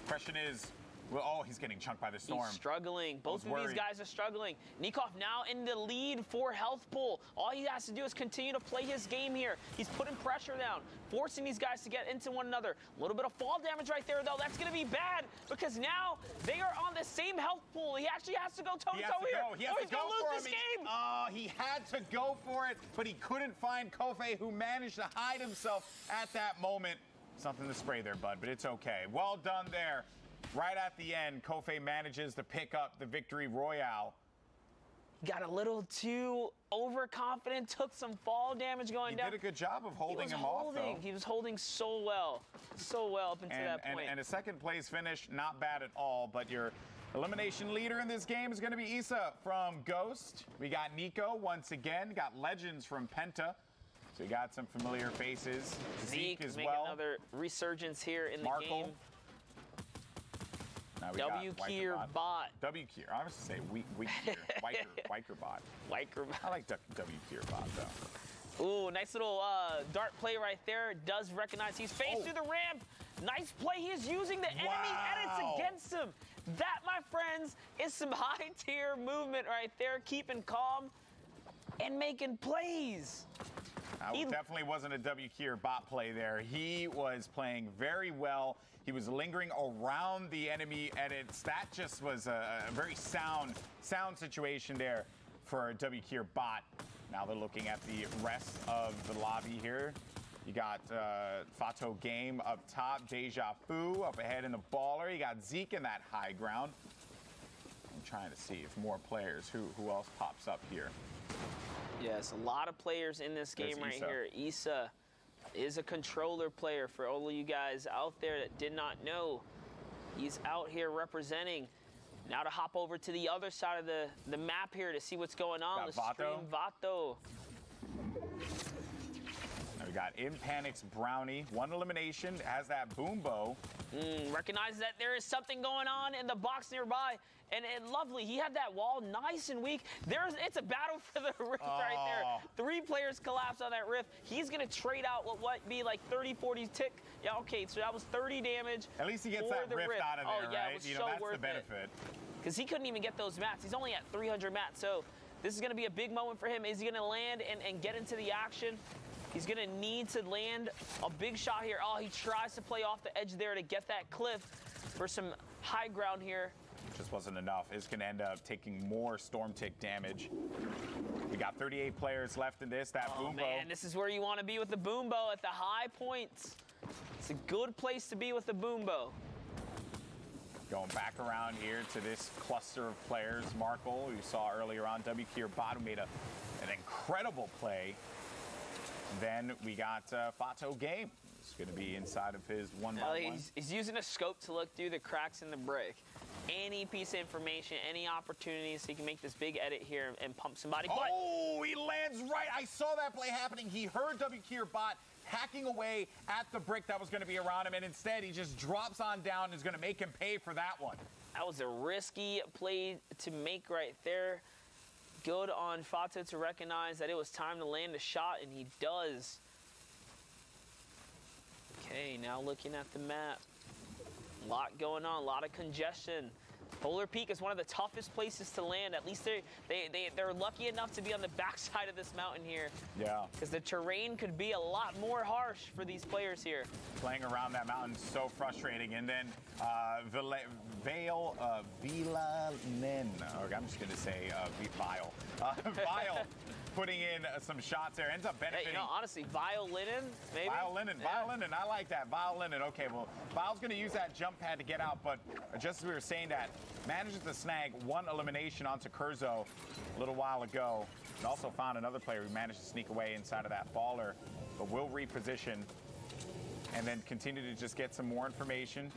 Question is, well, oh, he's getting chunked by the storm. He's struggling. Both of these guys are struggling. Nikov now in the lead for health pool. All he has to do is continue to play his game here. He's putting pressure down, forcing these guys to get into one another. A little bit of fall damage right there, though. That's going to be bad because now they are on the same health pool. He actually has to go toe-to-toe here. He has to he's go going to lose for this him. game. He had to go for it, but he couldn't find Kofe, who managed to hide himself at that moment. Something to spray there, bud, but it's okay. Well done there. Right at the end, Kofe manages to pick up the victory royale. Got a little too overconfident, took some fall damage going down. He did a good job of holding him off, though. He was holding so well up until that point. And a second place finish, not bad at all, but your elimination leader in this game is going to be Issa from Ghost. We got Nico once again, got Legends from Penta. So we got some familiar faces. Zeke as well. Another resurgence here in the game. W-Kier bot. W-Kier. I was going to say Wiker bot. I like W-Kier bot, though. Ooh, nice little dart play right there. Does recognize he's faced through the ramp. Nice play. He is using the enemy edits against him. That, my friends, is some high-tier movement right there. Keeping calm and making plays. He definitely wasn't a W-Kier bot play there. He was playing very well. He was lingering around the enemy edits. That just was a very sound situation there for a W-Kier bot. Now they're looking at the rest of the lobby here. You got Fato Game up top, Deja Fu up ahead in the baller. You got Zeke in that high ground. I'm trying to see if more players, who else pops up here. Yes, a lot of players in this game right here. Issa is a controller player for all of you guys out there that did not know. He's out here representing. Now to hop over to the other side of the map here to see what's going on. Let's stream Vato. Now we got In Panic's Brownie. 1 elimination, has that boom bow. Recognize that there is something going on in the box nearby. And lovely, he had that wall nice and weak. It's a battle for the rift right there. 3 players collapse on that rift. He's going to trade out what be like 30, 40 tick. Yeah, okay, so that was 30 damage. At least he gets that rift out of there, yeah, right? It was so that's worth the benefit. Because he couldn't even get those mats. He's only at 300 mats, so this is going to be a big moment for him. Is he going to land and get into the action? He's going to need to land a big shot here. Oh, he tries to play off the edge there to get that cliff for some high ground here. Just wasn't enough. It's going to end up taking more storm tick damage. We got 38 players left in this. That boom bow. Man, this is where you want to be with the boom bow at the high points. It's a good place to be with the boom bow. Going back around here to this cluster of players. Markle, you saw earlier on, W-Kier bot, who made an incredible play. Then we got Fato Game. It's going to be inside of his 1-by-1. He's using a scope to look through the cracks in the brick. Any piece of information, any opportunity, so he can make this big edit here and pump somebody. Oh, he lands right. I saw that play happening. He heard W-Kier bot hacking away at the brick that was going to be around him, and instead he just drops on down and is going to make him pay for that one. That was a risky play to make right there. Good on Fato to recognize that it was time to land a shot, and he does. Okay, now looking at the map. A lot going on, a lot of congestion. Polar Peak is one of the toughest places to land. At least they're lucky enough to be on the backside of this mountain here. Yeah. Because the terrain could be a lot more harsh for these players here. Playing around that mountain is so frustrating. And then Vila Nen. Okay, I'm just going to say Vile. Vile putting in some shots there. Ends up benefiting. Hey, you know, honestly, Violinen, maybe? Violinen, I like that. Violinen. Okay, well, Vile's going to use that jump pad to get out, but just as we were saying that, manages to snag one elimination onto Curzo a little while ago. And also found another player who managed to sneak away inside of that baller, but will reposition and then continue to just get some more information.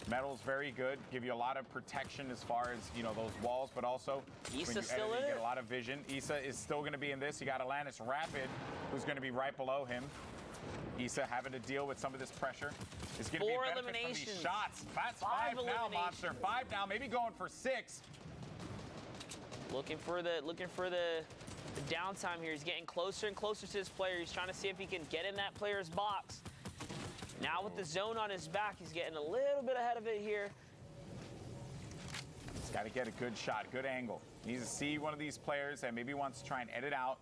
Metal's very good, give you a lot of protection as far as, you know, those walls, but also Issa when still you in get it. a lot of vision. Issa is still going to be in this. You got Atlantis Rapid, who's going to be right below him. Issa having to deal with some of this pressure. It's going to be a benefit from eliminations. these shots. That's five now, eliminations. Monster. 5 now, maybe going for 6. Looking for the downtime here. He's getting closer and closer to his player. He's trying to see if he can get in that player's box. Now with the zone on his back, he's getting a little bit ahead of it here. He's got to get a good shot, good angle. He needs to see one of these players that maybe wants to try and edit out.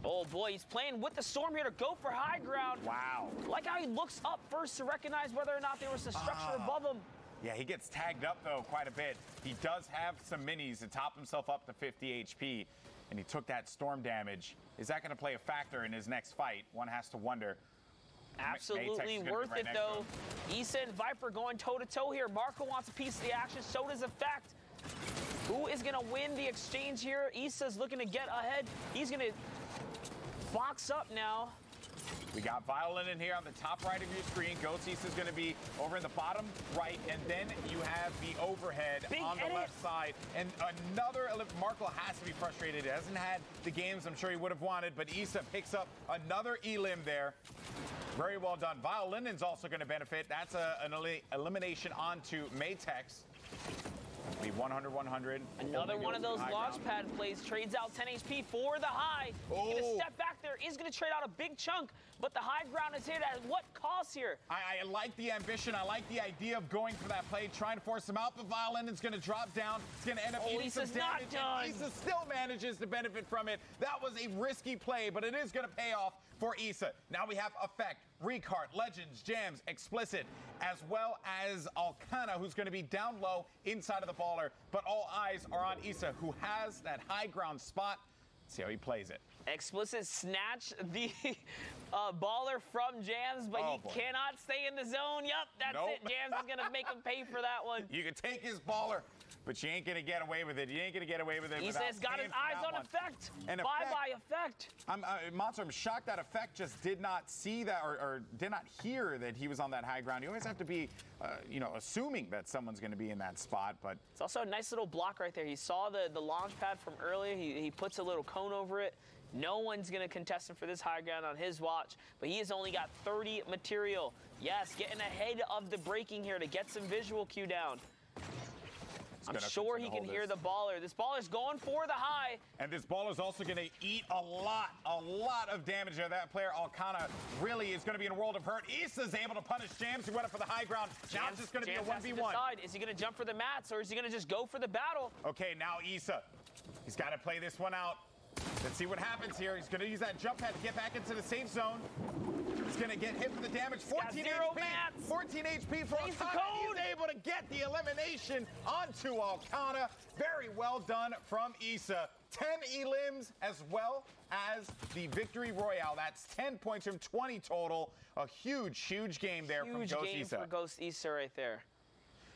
Oh boy, he's playing with the storm here to go for high ground. Wow. Like how he looks up first to recognize whether or not there was a structure above him. Yeah, he gets tagged up, though, quite a bit. He does have some minis to top himself up to 50 HP, and he took that storm damage. Is that going to play a factor in his next fight? One has to wonder. Absolutely Maytex is worth gonna be right it, though. Issa and Viper going toe-to-toe here. Marco wants a piece of the action. So does Effect. Who is going to win the exchange here? Issa's looking to get ahead. He's going to box up now. We got Violin in here on the top right of your screen. Ghost Issa's going to be over in the bottom right, and then you have the overhead Big on the edit. left side. And another, Marco has to be frustrated. He hasn't had the games I'm sure he would have wanted, but Issa picks up another elim there. Very well done. Violin's also going to benefit. That's an elimination onto Maytex. Be 100-100. Another one of those launch pad plays. Trades out 10 HP for the high. He's going to step back there. He's going to trade out a big chunk, but the high ground is hit at what cost here? I like the ambition. I like the idea of going for that play, trying to force him out, but Violin is going to drop down. It's going to end up eating some damage. Issa still manages to benefit from it. That was a risky play, but it is going to pay off for Issa. Now we have Effect, Recart, Legends, Jams, Explicit, as well as Alcana, who's going to be down low inside of the baller. But all eyes are on Issa, who has that high ground spot. Let's see how he plays it. Explicit snatched the baller from Jams, but he cannot stay in the zone. Yup, that's it. Jams is going to make him pay for that one. You can take his baller, but you ain't going to get away with it. You ain't going to get away with it. Issa's got his eyes on Effect. And Bye-bye, Effect. Monster, I'm shocked that Effect just did not see that or did not hear that he was on that high ground. You always have to be, assuming that someone's going to be in that spot. But it's also a nice little block right there. He saw the launch pad from earlier. He puts a little cone over it. No one's going to contest him for this high ground on his watch, but he has only got 30 material. Yes, getting ahead of the breaking here to get some visual cue down. I'm sure he can hear the baller. This baller's going for the high. And this baller's also going to eat a lot of damage there. That player, Alcana, really is going to be in a world of hurt. Issa's able to punish Jams, who went up for the high ground. Now it's just going to be a 1v1. Is he going to jump for the mats, or is he going to just go for the battle? Okay, now Issa. He's got to play this one out. Let's see what happens here. He's going to use that jump pad to get back into the safe zone. He's going to get hit with the damage. 14 HP. 14 HP for Alcana. He's able to get the elimination onto Alcana. Very well done from Issa. 10 elims as well as the victory royale. That's 10 points from 20 total. A huge game there from Ghost Issa. Huge game for Ghost Issa right there.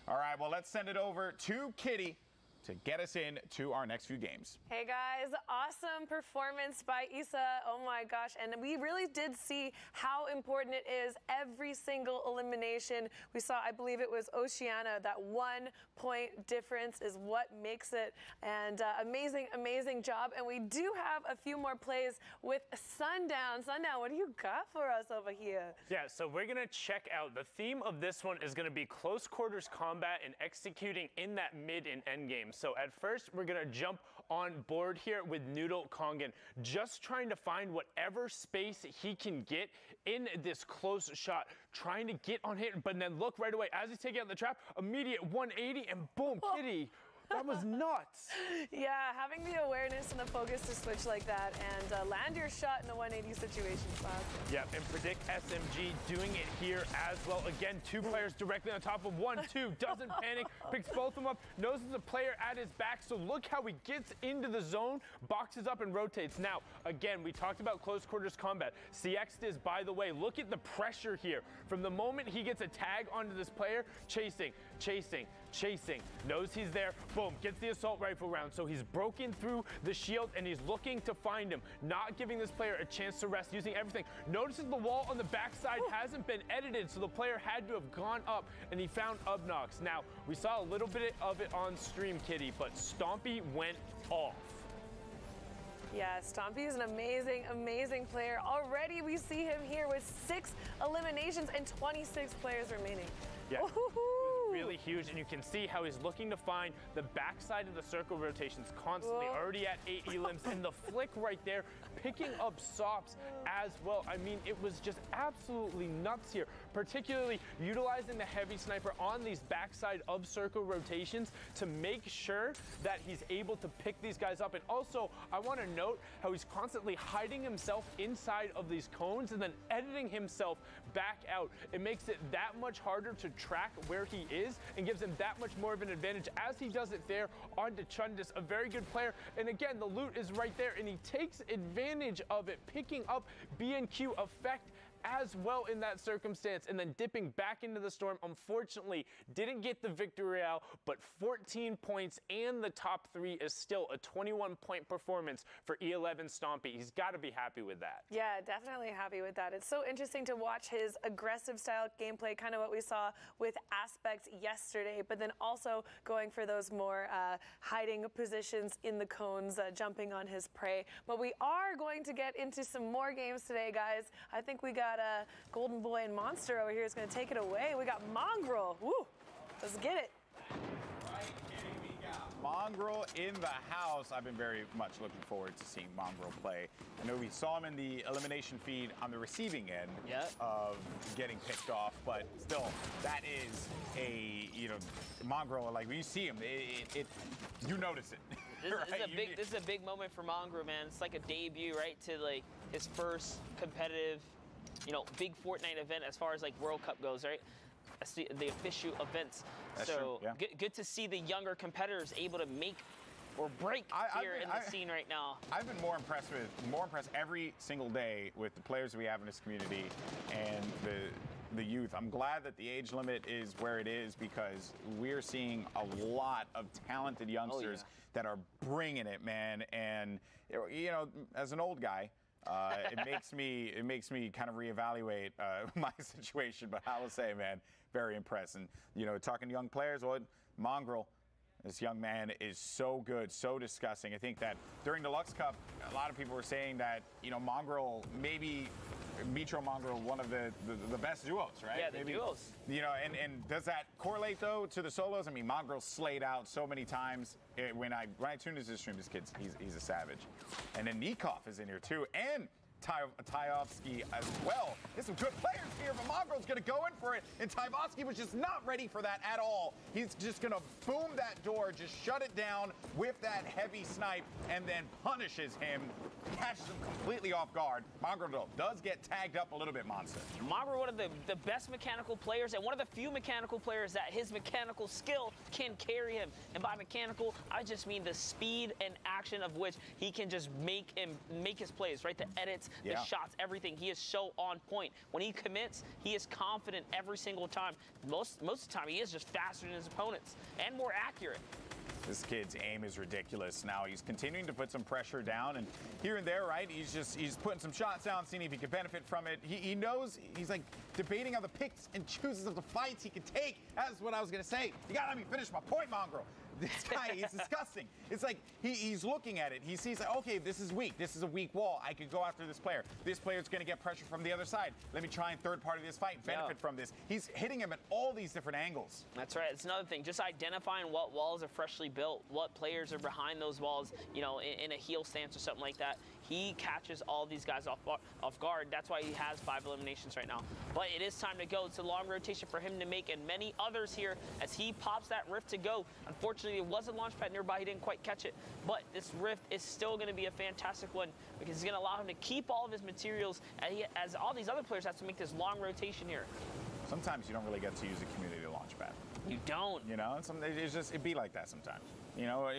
All right, well, let's send it over to Kitty to get us into our next few games. Hey guys, awesome performance by Issa. Oh my gosh, and we really did see how important it is every single elimination. We saw, I believe it was Oceana, that 1 point difference is what makes it. And amazing job. And we do have a few more plays with Sundown. Sundown, what do you got for us over here? Yeah, so we're gonna check out, the theme of this one is gonna be close quarters combat and executing in that mid and end game. So at first, we're gonna jump on board here with Noodle Kongan, just trying to find whatever space he can get in this close shot, trying to get on hit, but then look right away, as he's taking out the trap, immediate 180, and boom, Kitty. That was nuts. Yeah, having the awareness and the focus to switch like that and land your shot in a 180 situation is awesome. Yeah, and Predict SMG doing it here as well. Again, 2 players directly on top of 1, 2, doesn't panic, picks both of them up, knows there's a player at his back, so look how he gets into the zone, boxes up and rotates. Now, again, we talked about close quarters combat. CX is, by the way, look at the pressure here. From the moment he gets a tag onto this player, chasing, chasing, knows he's there, boom, gets the assault rifle round. So he's broken through the shield and he's looking to find him, not giving this player a chance to rest, using everything. Notices the wall on the backside hasn't been edited, so the player had to have gone up and he found Ubnox. Now, we saw a little bit of it on stream, Kitty, but Stompy went off. Yeah, Stompy is an amazing, amazing player. Already we see him here with 6 eliminations and 26 players remaining. Yeah. Really huge, and you can see how he's looking to find the backside of the circle rotations constantly. Whoa. Already at 8 elims, and the flick right there, picking up stops as well. I mean, it was just absolutely nuts here, particularly utilizing the heavy sniper on these backside of circle rotations to make sure that he's able to pick these guys up. And also, I want to note how he's constantly hiding himself inside of these cones and then editing himself back out. It makes it that much harder to track where he is and gives him that much more of an advantage as he does it there on Chundis, a very good player. And again, the loot is right there and he takes advantage of it, picking up B&Q effect as well in that circumstance, and then dipping back into the storm. Unfortunately, didn't get the victory out, but 14 points and the top 3 is still a 21-point performance for E11 Stompy. He's got to be happy with that. Yeah, definitely happy with that. It's so interesting to watch his aggressive style gameplay, kind of what we saw with Aspect yesterday, but then also going for those more hiding positions in the cones, jumping on his prey. But we are going to get into some more games today, guys. I think we got Golden Boy and Monster over here is going to take it away. We got Mongrel. Woo! Let's get it. We got Mongrel in the house. I've been very much looking forward to seeing Mongrel play. I know we saw him in the elimination feed on the receiving end of getting picked off, but still, that is a, Mongrel, like when you see him, you notice it. This is a big moment for Mongrel, man. It's like a debut, right, to like his first competitive, big Fortnite event as far as like World Cup goes, right? The official events. That's so true, yeah. good to see the younger competitors able to make or break here in the scene right now. I've been more impressed every single day with the players we have in this community and the youth. I'm glad that the age limit is where it is because we're seeing a lot of talented youngsters that are bringing it, man. And as an old guy, it makes me kind of reevaluate my situation. But I will say, man, very impressed. And talking to young players, Mongrel, this young man is so good, so disgusting. I think that during the Lux Cup, a lot of people were saying that Mongrel, maybe Mitro Mongrel, one of the best duos, right? Yeah, the duos. And does that correlate though to the solos? I mean, Mongrel slayed out so many times. When I tuned into his stream, this kid's he's a savage. And then Nikov is in here too, and Tyovsky as well. There's some good players here, but Mongrel's going to go in for it, and Tyovsky was just not ready for that at all. He's just going to boom that door, just shut it down with that heavy snipe, and then punishes him, catches him completely off guard. Mongrel does get tagged up a little bit, Monster. Mongrel, one of the best mechanical players, and one of the few mechanical players that his mechanical skill can carry him. And by mechanical, I just mean the speed and action of which he can just make his plays, right? The edits, the shots, everything. He is so on point. When he commits, he is confident every single time. Most of the time, he is just faster than his opponents and more accurate. This kid's aim is ridiculous. Now he's continuing to put some pressure down, and here and there, right? He's putting some shots down, seeing if he can benefit from it. He knows, he's like debating on the picks and chooses of the fights he can take. That's what I was gonna say. You gotta let me finish my point, Mongrel. This guy is disgusting. It's like he's looking at it. He sees, like, okay, this is weak. This is a weak wall. I could go after this player. This player's going to get pressure from the other side. Let me try and third party this fight, benefit from this. He's hitting him at all these different angles. That's right. It's another thing. Just identifying what walls are freshly built, what players are behind those walls, in a heel stance or something like that. He catches all these guys off guard. That's why he has 5 eliminations right now. But it is time to go. It's a long rotation for him to make, and many others here as he pops that rift to go. Unfortunately, it was a launch pad nearby. He didn't quite catch it. But this rift is still going to be a fantastic one because it's going to allow him to keep all of his materials as all these other players have to make this long rotation here. Sometimes you don't really get to use a community launch pad. You don't. It'd be like that sometimes. You know,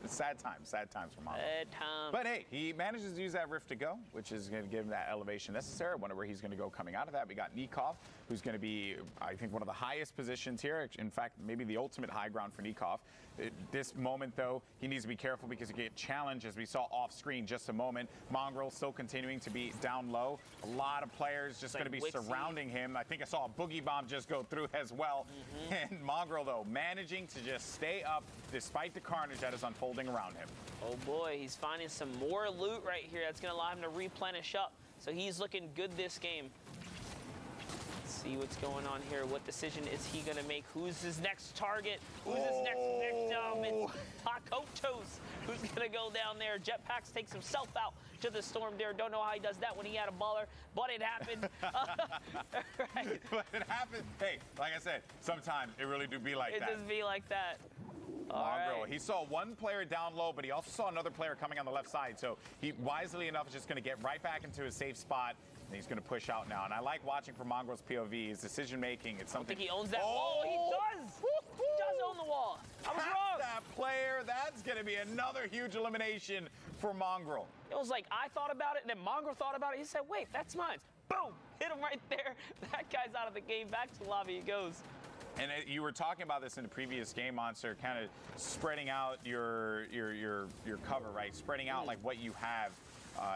sad times for Mongrel. Sad time. But hey, he manages to use that rift to go, which is going to give him that elevation necessary. I wonder where he's going to go coming out of that. We got Nikov, who's going to be, I think, one of the highest positions here. In fact, maybe the ultimate high ground for Nikov. This moment, though, he needs to be careful because he get challenged, as we saw off screen just a moment. Mongrel still continuing to be down low. A lot of players just going to be surrounding him. I think I saw a boogie bomb just go through as well. And Mongrel, though, managing to just stay up despite the carnage that is unfolding around him. Oh boy, he's finding some more loot right here. That's going to allow him to replenish up. So he's looking good this game. Let's see what's going on here. What decision is he going to make? Who's his next target? Who's his next victim? It's Takotos who's going to go down there. Jetpacks takes himself out to the storm there. Don't know how he does that when he had a baller, but it happened. Right. But it happened. Hey, like I said, sometimes it really do be like that. It just be like that. Mongrel, he saw one player down low, but he also saw another player coming on the left side. So he, wisely enough, is just going to get right back into his safe spot. And he's going to push out now. And I like watching from Mongrel's POV, his decision making. It's something. I think he owns that wall. He does. He does own the wall. I was wrong. That player, that's going to be another huge elimination for Mongrel. It was like I thought about it, and then Mongrel thought about it. He said, wait, that's mine. Boom. Hit him right there. That guy's out of the game. Back to the lobby he goes. And you were talking about this in the previous game, Monster, kind of spreading out your cover, right? Spreading out like what you have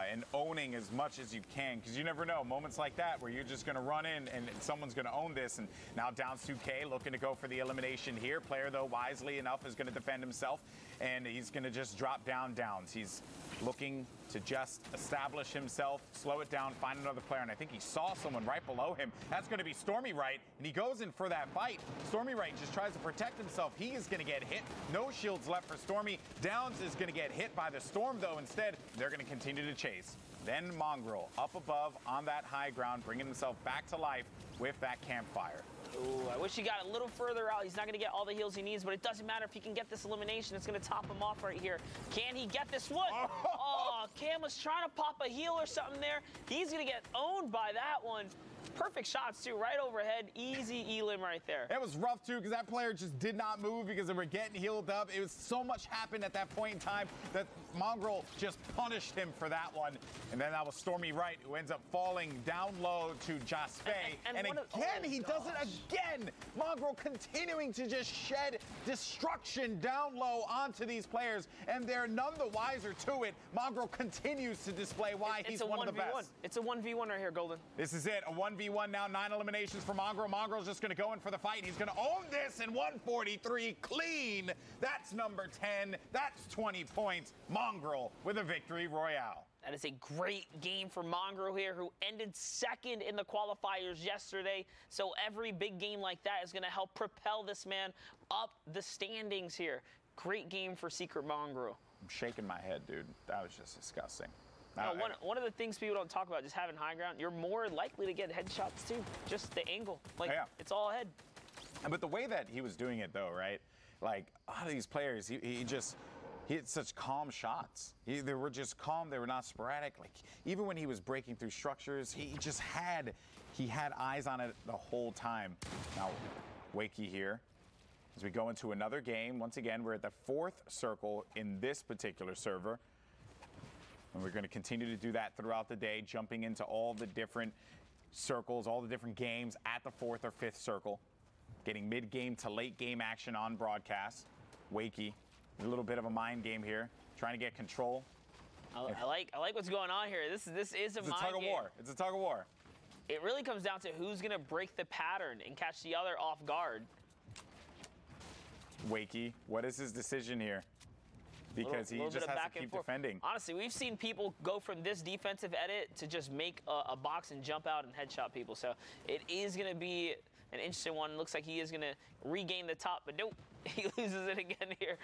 and owning as much as you can, because you never know. Moments like that where you're just going to run in and someone's going to own this. And now down 2K, looking to go for the elimination here. Player, though, wisely enough, is going to defend himself, and he's going to just drop down downs. He's looking to just establish himself, slow it down, find another player, and I think he saw someone right below him. That's going to be Stormy Right, and he goes in for that fight. Stormy Right just tries to protect himself. He is going to get hit. No shields left for Stormy. Downs is going to get hit by the storm, though. Instead, they're going to continue to chase. Then Mongrel up above on that high ground, bringing himself back to life with that campfire. Ooh, I wish he got a little further out. He's not going to get all the heals he needs, but it doesn't matter if he can get this elimination. It's going to top him off right here. Can he get this one? Oh, Cam was trying to pop a heal or something there. He's going to get owned by that one. Perfect shots, too, right overhead. Easy elim right there. It was rough, too, because that player just did not move because they were getting healed up. It was so much happened at that point in time that Mongrel just punished him for that one. And then that was Stormy Right, who ends up falling down low to Jaspe. And again, he does it again. Mongrel continuing to just shed destruction down low onto these players, and they're none the wiser to it. Mongrel continues to display why he's one of the best. It's a 1v1 right here, Golden. This is it, a 1v1 now, 9 eliminations for Mongrel. Mongrel's just going to go in for the fight. He's going to own this in 143 clean. That's number 10. That's 20 points. Mongrel with a victory royale. That is a great game for Mongrel here, who ended second in the qualifiers yesterday. So every big game like that is going to help propel this man up the standings here. Great game for Secret Mongrel. I'm shaking my head, dude. That was just disgusting. No, one of the things people don't talk about, just having high ground, you're more likely to get headshots too. Just the angle. Like, it's all ahead. But the way that he was doing it, though, right? Like, a lot of these players, he hit such calm shots. They were just calm. They were not sporadic. Like, even when he was breaking through structures, he had eyes on it the whole time. Now, Wakey here. As we go into another game, once again, we're at the 4th circle in this particular server. And we're going to continue to do that throughout the day, jumping into all the different circles, all the different games at the 4th or 5th circle. Getting mid-game to late-game action on broadcast. Wakey, a little bit of a mind game here, trying to get control. I like what's going on here. This is a mind game. It's a tug of war. It's a tug of war. It really comes down to who's going to break the pattern and catch the other off guard. Wakey, what is his decision here? Because he just has to keep defending. Honestly, we've seen people go from this defensive edit to just make a box and jump out and headshot people. So it is going to be an interesting one. Looks like he is going to regain the top, but nope, he loses it again here.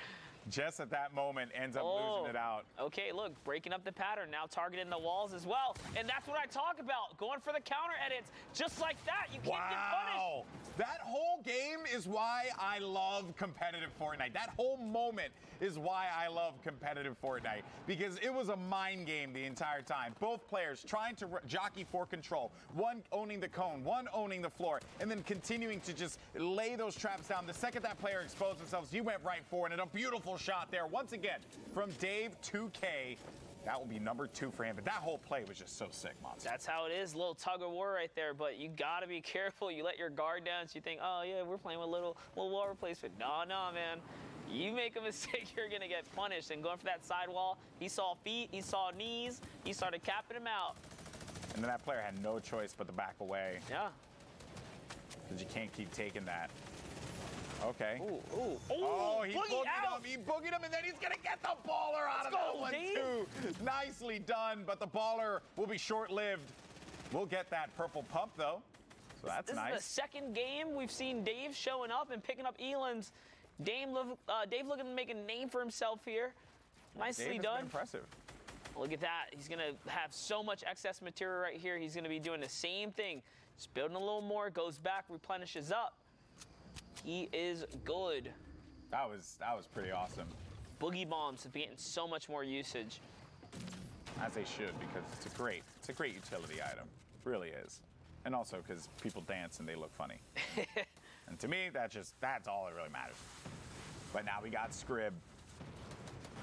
Just at that moment, ends up losing it out. Okay, look, breaking up the pattern, now targeting the walls as well. And that's what I talk about, going for the counter edits. Just like that, you can't get punished. That whole game is why I love competitive Fortnite. That whole moment is why I love competitive Fortnite, because it was a mind game the entire time. Both players trying to jockey for control, one owning the cone, one owning the floor, and then continuing to just lay those traps down. The second that player exposed themselves, you went right for it, and a beautiful shot there once again from Dave 2K. That will be number 2 for him. But that whole play was just so sick, Monster. That's how it is. A little tug of war right there. But you got to be careful. You let your guard down. So you think, oh, yeah, we're playing with a little wall replacement. No, man. You make a mistake, you're going to get punished. And going for that side wall, he saw feet, he saw knees. He started capping him out. And then that player had no choice but to back away. Yeah. Because you can't keep taking that. Okay. Ooh. Oh, he boogied him, and then he's going to get the baller out of that one, too. Nicely done, but the baller will be short-lived. We'll get that purple pump, though, so that's nice. This is the second game we've seen Dave showing up and picking up Elan's. Dave looking to make a name for himself here. Nicely done. Impressive. Look at that. He's going to have so much excess material right here. He's going to be doing the same thing. Just building a little more, goes back, replenishes up. He is good. That was pretty awesome. Boogie bombs have been getting so much more usage. As they should, because it's a great utility item. It really is. And also because people dance and they look funny. And to me, that's all that really matters. But now we got Scrib.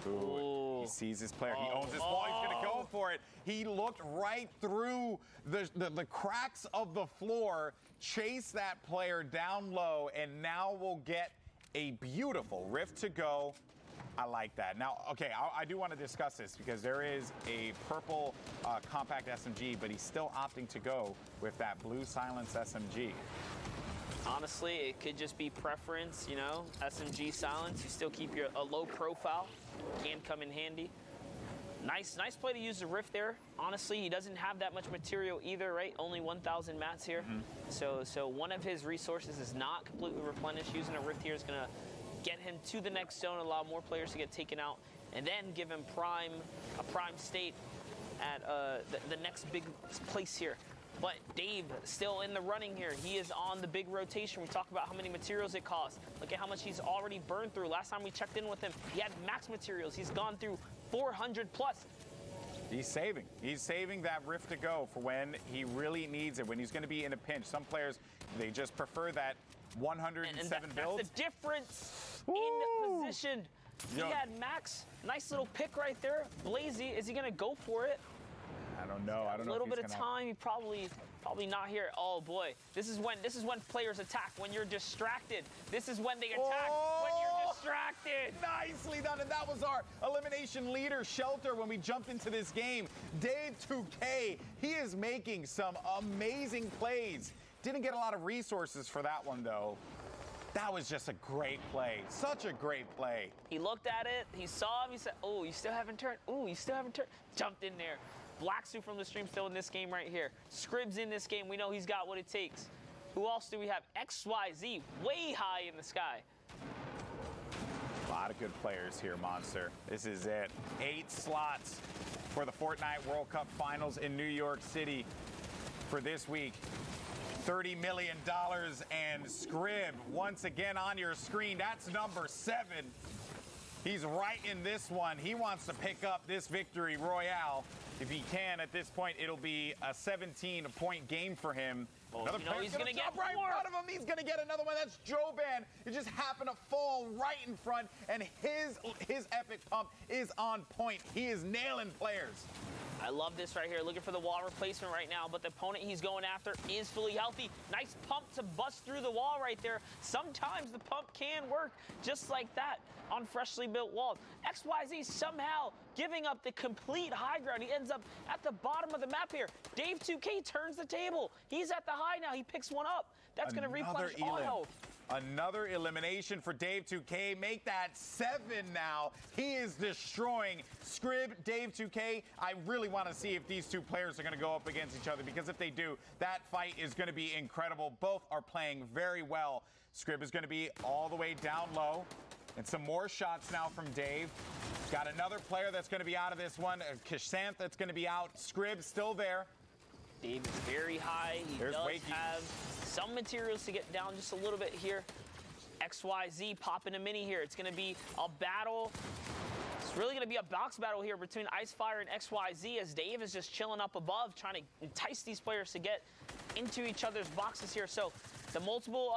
Ooh, he sees his player. He owns this ball. He's going to go for it. He looked right through the cracks of the floor, chased that player down low, and now we'll get a beautiful rift to go. I like that. Now, okay, I do want to discuss this because there is a purple compact SMG, but he's still opting to go with that blue silence SMG. Honestly, it could just be preference, you know, SMG silence. You still keep a low profile. Can come in handy. Nice play to use the rift there. Honestly, he doesn't have that much material either, right? Only 1,000 mats here. So one of his resources is not completely replenished. Using a rift here is going to get him to the next zone, allow more players to get taken out, and then give him a prime state at the next big place here. But Dave still in the running here. He is on the big rotation. We talked about how many materials it costs. Look at how much he's already burned through. Last time we checked in with him, he had max materials. He's gone through 400 plus. He's saving that rift to go for when he really needs it, when he's going to be in a pinch. Some players, they just prefer that 107 build. That's the difference in position. He had max. Nice little pick right there. Blazy, is he going to go for it? I don't know. I don't know. A little bit of time. He probably not here. Oh boy, this is when players attack. When you're distracted, this is when they attack. When you're distracted. Nicely done, and that was our elimination leader, Shelter, when we jumped into this game. Dave 2K, he is making some amazing plays. Didn't get a lot of resources for that one though. That was just a great play. Such a great play. He looked at it. He saw him. He said, "Oh, you still haven't turned. Oh, you still haven't turned." Jumped in there. Black Suit from the stream still in this game right here. Scrib's in this game. We know he's got what it takes. Who else do we have? XYZ, way high in the sky. A lot of good players here, Monster. This is it. 8 slots for the Fortnite World Cup Finals in New York City for this week. $30 million, and Scrib, once again on your screen, that's number 7. He's right in this one. He wants to pick up this victory royale. If he can, at this point, it'll be a 17-point game for him. Another player's going to jump right in front of him. He's going to get another one. That's Joban. It just happened to fall right in front, and his epic pump is on point. He is nailing players. I love this right here. Looking for the wall replacement right now, but the opponent he's going after is fully healthy. Nice pump to bust through the wall right there. Sometimes the pump can work just like that on freshly built walls. XYZ somehow giving up the complete high ground. He ends up at the bottom of the map here. Dave 2K turns the table. He's at the high now. He picks one up. That's going to replenish all health. Another elimination for Dave 2K. Make that 7 now. He is destroying Scrib, Dave 2K. I really want to see if these two players are going to go up against each other, because if they do, that fight is going to be incredible. Both are playing very well. Scrib is going to be all the way down low. And some more shots now from Dave. Got another player that's going to be out of this one. Kishanth that's going to be out. Scrib still there. Dave is very high. He does have some materials to get down just a little bit here. XYZ popping a mini here. It's going to be a battle. It's really going to be a box battle here between Icefire and XYZ as Dave is just chilling up above, trying to entice these players to get into each other's boxes here. So the multiple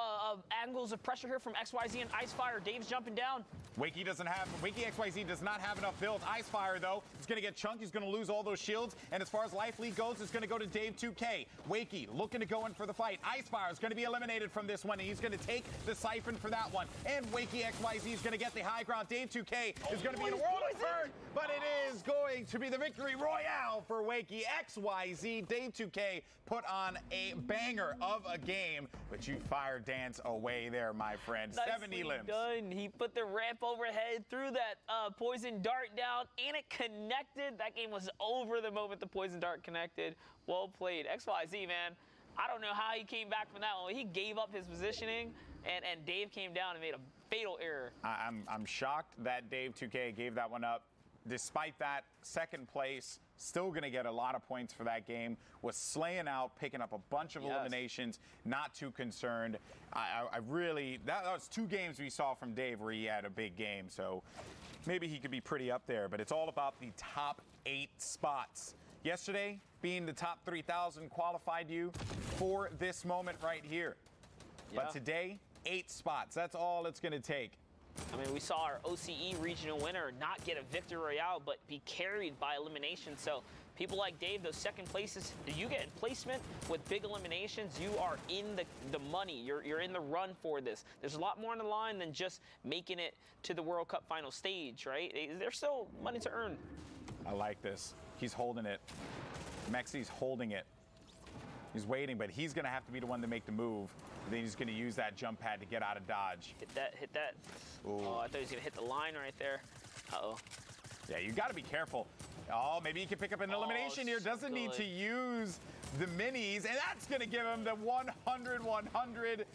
angles of pressure here from XYZ and Icefire. Dave's jumping down. Wakey XYZ does not have enough build. Icefire, though, is going to get chunked. He's going to lose all those shields. And as far as life lead goes, it's going to go to Dave 2K. Wakey looking to go in for the fight. Icefire is going to be eliminated from this one. And he's going to take the siphon for that one. And Wakey XYZ is going to get the high ground. Dave 2K is going to be in a world of hurt. But it is going to be the victory royale for Wakey XYZ. Dave 2K put on a banger of a game. But you fire dance away there, my friend. Nicely 70 limbs. Done. He put the ramp overhead, threw that poison dart down, and it connected. That game was over the moment the poison dart connected. Well played. XYZ, man. I don't know how he came back from that one. He gave up his positioning, and Dave came down and made a fatal error. I'm shocked that Dave 2K gave that one up. Despite that, second place, still going to get a lot of points for that game. Was slaying out, picking up a bunch of eliminations, not too concerned. I really, that was 2 games we saw from Dave where he had a big game, so maybe he could be pretty up there, but it's all about the top 8 spots. Yesterday, being the top 3,000 qualified you for this moment right here. But today, 8 spots. That's all it's going to take. I mean, we saw our OCE regional winner not get a victory royale, but be carried by elimination. So people like Dave, those second places, you get placement with big eliminations. You are in the money. You're in the run for this. There's a lot more on the line than just making it to the World Cup final stage, right? There's still money to earn. I like this. He's holding it. Mexi's holding it. He's waiting, but he's going to have to be the one to make the move. Then he's going to use that jump pad to get out of dodge. Hit that. Ooh. Oh, I thought he was going to hit the line right there. Uh-oh. Yeah, you got to be careful. Oh, maybe he can pick up an elimination here. Doesn't need to use the minis, and that's going to give him the 100-100.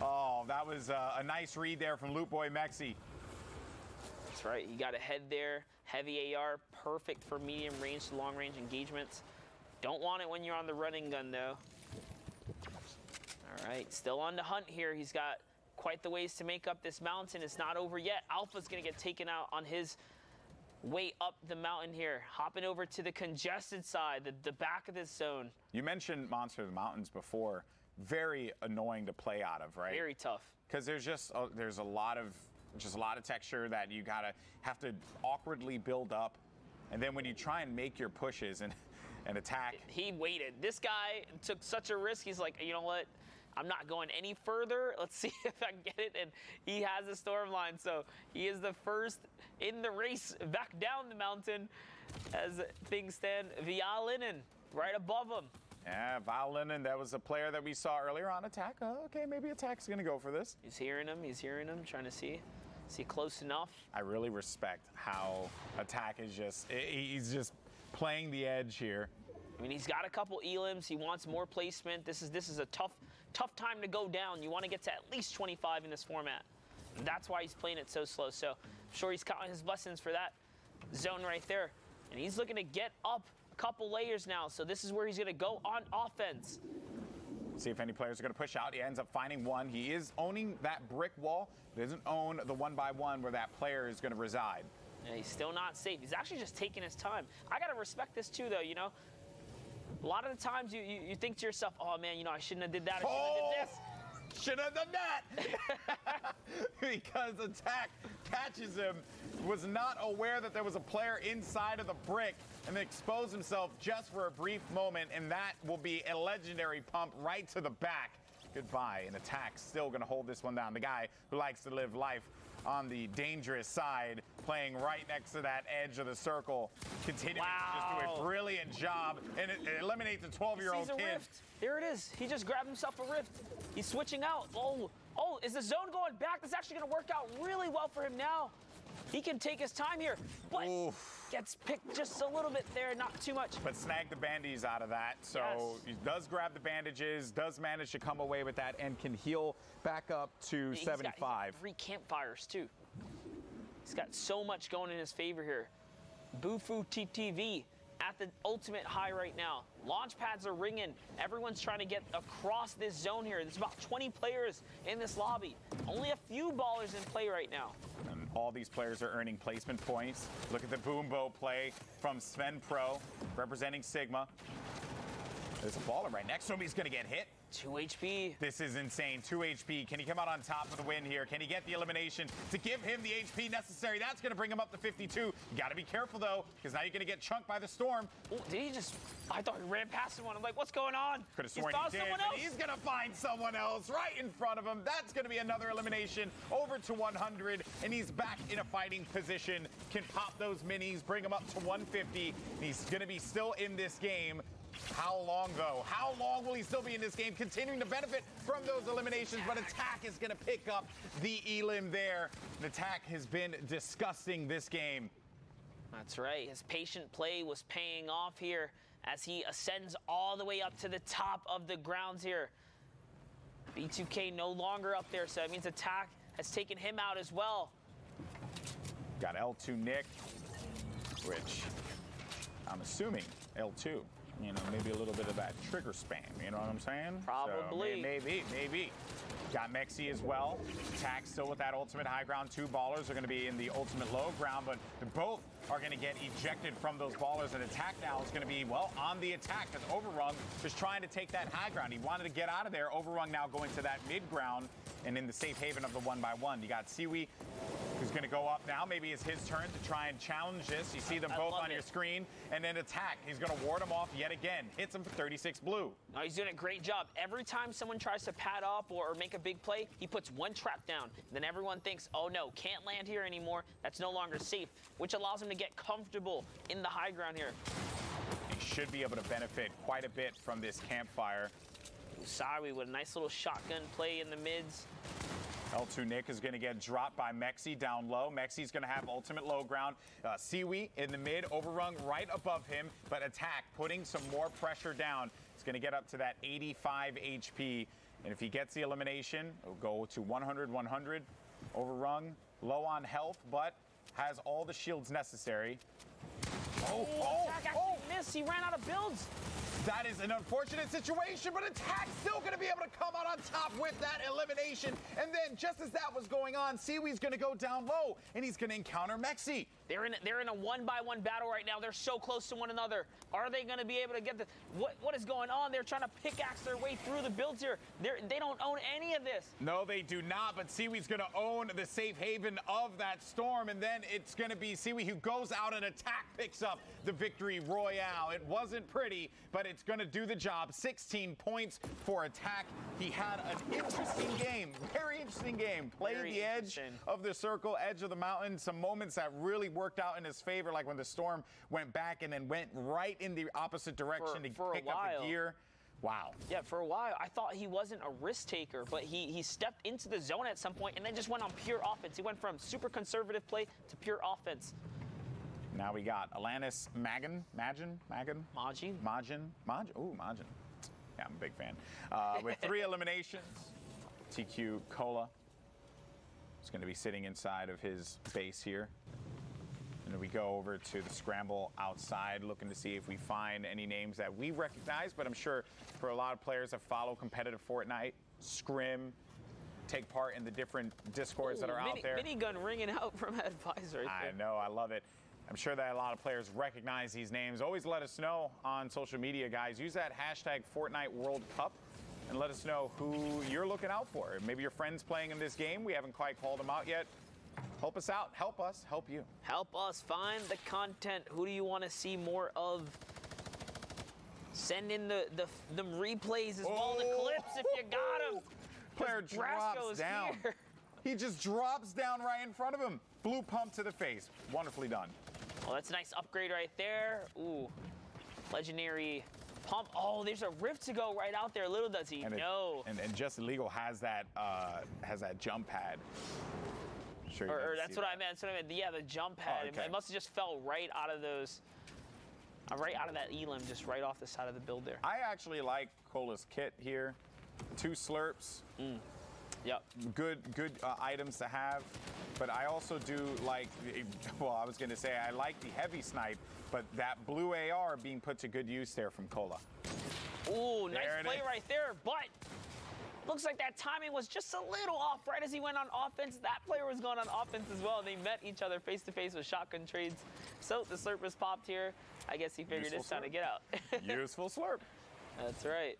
Oh, that was a nice read there from Loot Boy Mexi. That's right. You got a head there. Heavy AR, perfect for medium range to long range engagements. Don't want it when you're on the running gun, though. All right, still on the hunt here. He's got quite the ways to make up this mountain. It's not over yet. Alpha's going to get taken out on his way up the mountain here. Hopping over to the congested side, the back of this zone. You mentioned Monster of the Mountains before. Very annoying to play out of, right? Very tough. Because there's a lot of texture that you have to awkwardly build up. And then when you try and make your pushes and attack. He waited. This guy took such a risk. He's like, you know what? I'm not going any further. Let's see if I can get it. And he has a storm line. So he is the first in the race back down the mountain as things stand. Vialinen right above him. Yeah, Vialinen, that was a player that we saw earlier on attack. Oh, okay, maybe attack's going to go for this. He's hearing him, trying to see close enough. I really respect how attack is he's just playing the edge here. I mean, he's got a couple elims. He wants more placement. This is a tough time to go down. You want to get to at least 25 in this format. And that's why he's playing it so slow. So I'm sure he's counting his blessings for that zone right there. And he's looking to get up a couple layers now. So this is where he's going to go on offense. See if any players are going to push out. He ends up finding one. He is owning that brick wall. He doesn't own the 1x1 where that player is going to reside. Yeah, he's still not safe. He's actually just taking his time. I got to respect this too, though, you know. A lot of the times you think to yourself, oh, man, you know, I shouldn't have did that. I shouldn't have did this. Should have done that. Because attack catches him. Was not aware that there was a player inside of the brick and exposed himself just for a brief moment. And that will be a legendary pump right to the back. Goodbye. And attack still going to hold this one down. The guy who likes to live life on the dangerous side, playing right next to that edge of the circle, continuing to just do a brilliant job, and it eliminates a 12-year-old kid. Rift. There it is. He just grabbed himself a rift. He's switching out. Oh, is the zone going back? That's actually going to work out really well for him now. He can take his time here, but gets picked just a little bit there, not too much. But snag the bandies out of that. So he does grab the bandages, does manage to come away with that, and can heal back up to 75. He's got 3 campfires, too. He's got so much going in his favor here. Bufu TTV at the ultimate high right now. Launch pads are ringing. Everyone's trying to get across this zone here. There's about 20 players in this lobby. Only a few ballers in play right now. And all these players are earning placement points. Look at the boom bow play from Sven Pro, representing Sigma. There's a baller right next to him. He's going to get hit. 2 HP. This is insane. 2 HP. Can he come out on top of the win here? Can he get the elimination to give him the HP necessary? That's going to bring him up to 52. You got to be careful, though, because now you're going to get chunked by the storm. Oh, did he just... I thought he ran past someone. I'm like, what's going on? Could have sworn he did, but he's going to find someone else right in front of him. That's going to be another elimination over to 100, and he's back in a fighting position. Can pop those minis, bring him up to 150. He's going to be still in this game. How long, though? How long will he still be in this game, continuing to benefit from those eliminations? But Attack is going to pick up the elim there. And Attack has been disgusting this game. That's right. His patient play was paying off here as he ascends all the way up to the top of the grounds here. B2K no longer up there, so that means Attack has taken him out as well. Got L2 Nick, which I'm assuming L2. You know, maybe a little bit of that trigger spam, you know what I'm saying? Probably. So maybe. Got Mexi as well. Attack still with that ultimate high ground. 2 ballers are going to be in the ultimate low ground, but both are going to get ejected from those ballers. And Attack now is going to be, well, on the attack because Overrung just trying to take that high ground. He wanted to get out of there. Overrung now going to that mid ground and in the safe haven of the 1x1. You got Siwi, who's going to go up now. Maybe it's his turn to try and challenge this. You see them both on your screen. And then Attack, he's going to ward him off yet again. Hits him for 36 blue. No, he's doing a great job. Every time someone tries to pad up or make a big play, he puts one trap down. Then everyone thinks, oh no, can't land here anymore. That's no longer safe, which allows him to get comfortable in the high ground here. He should be able to benefit quite a bit from this campfire. Usawi with a nice little shotgun play in the mids. L2 Nick is going to get dropped by Mexi down low. Mexi's going to have ultimate low ground. Siwi in the mid, Overrung right above him, but Attack putting some more pressure down. It's going to get up to that 85 HP. And if he gets the elimination, it'll go to 100-100. Overrung, low on health, but has all the shields necessary. Attack actually missed. He ran out of builds. That is an unfortunate situation, but Attack's still going to be able to come out on top with that elimination. And then, just as that was going on, Siwi's going to go down low, and he's going to encounter Mexi. They're in a 1-by-1 battle right now. They're so close to one another. Are they going to be able to get the... What is going on? They're trying to pickaxe their way through the builds here. They don't own any of this. No, they do not, but Siwi's going to own the safe haven of that storm, and then it's going to be Siwi who goes out and Attack picks up the victory royale. It wasn't pretty, but it's going to do the job. 16 points for Attack. He had an interesting game, very interesting game. Played the edge of the circle, edge of the mountain. Some moments that really worked out in his favor, like when the storm went back and then went right in the opposite direction to pick up the gear. Wow. Yeah, for a while, I thought he wasn't a risk taker, but he stepped into the zone at some point and then just went on pure offense. He went from super conservative play to pure offense. Now we got Alanis Majin. Ooh, Majin. Yeah, I'm a big fan. With 3 eliminations, TQ Cola is going to be sitting inside of his base here. And then we go over to the scramble outside, looking to see if we find any names that we recognize. But I'm sure for a lot of players that follow competitive Fortnite, scrim, take part in the different discords that are out there. Minigun ringing out from Advisor. I know, I love it. I'm sure that a lot of players recognize these names. Always let us know on social media, guys. Use that hashtag Fortnite World Cup and let us know who you're looking out for. Maybe your friend's playing in this game. We haven't quite called them out yet. Help us out. Help us. Help you. Help us find the content. Who do you want to see more of? Send in the replays as well, the clips if you got them. Player drops down. Here. He just drops down right in front of him. Blue pump to the face. Wonderfully done. Oh, that's a nice upgrade right there. Ooh, legendary pump. Oh, there's a rift to go right out there. Little does he know. And Just Illegal has that jump pad. Sure, or that's what I meant. That's what I meant. Yeah, the jump pad. Oh, okay. It must have just fell right out of those. Right out of that elim, just right off the side of the build there. I actually like Cola's kit here. 2 slurps. Yep. Good items to have. but I also do like, well, I was going to say I like the heavy snipe, but that blue AR being put to good use there from Cola. Ooh, nice play right there, but looks like that timing was just a little off. Right as he went on offense, that player was going on offense as well. They met each other face to face with shotgun trades. So the slurp was popped here. I guess he figured it's time to get out. Useful slurp. That's right.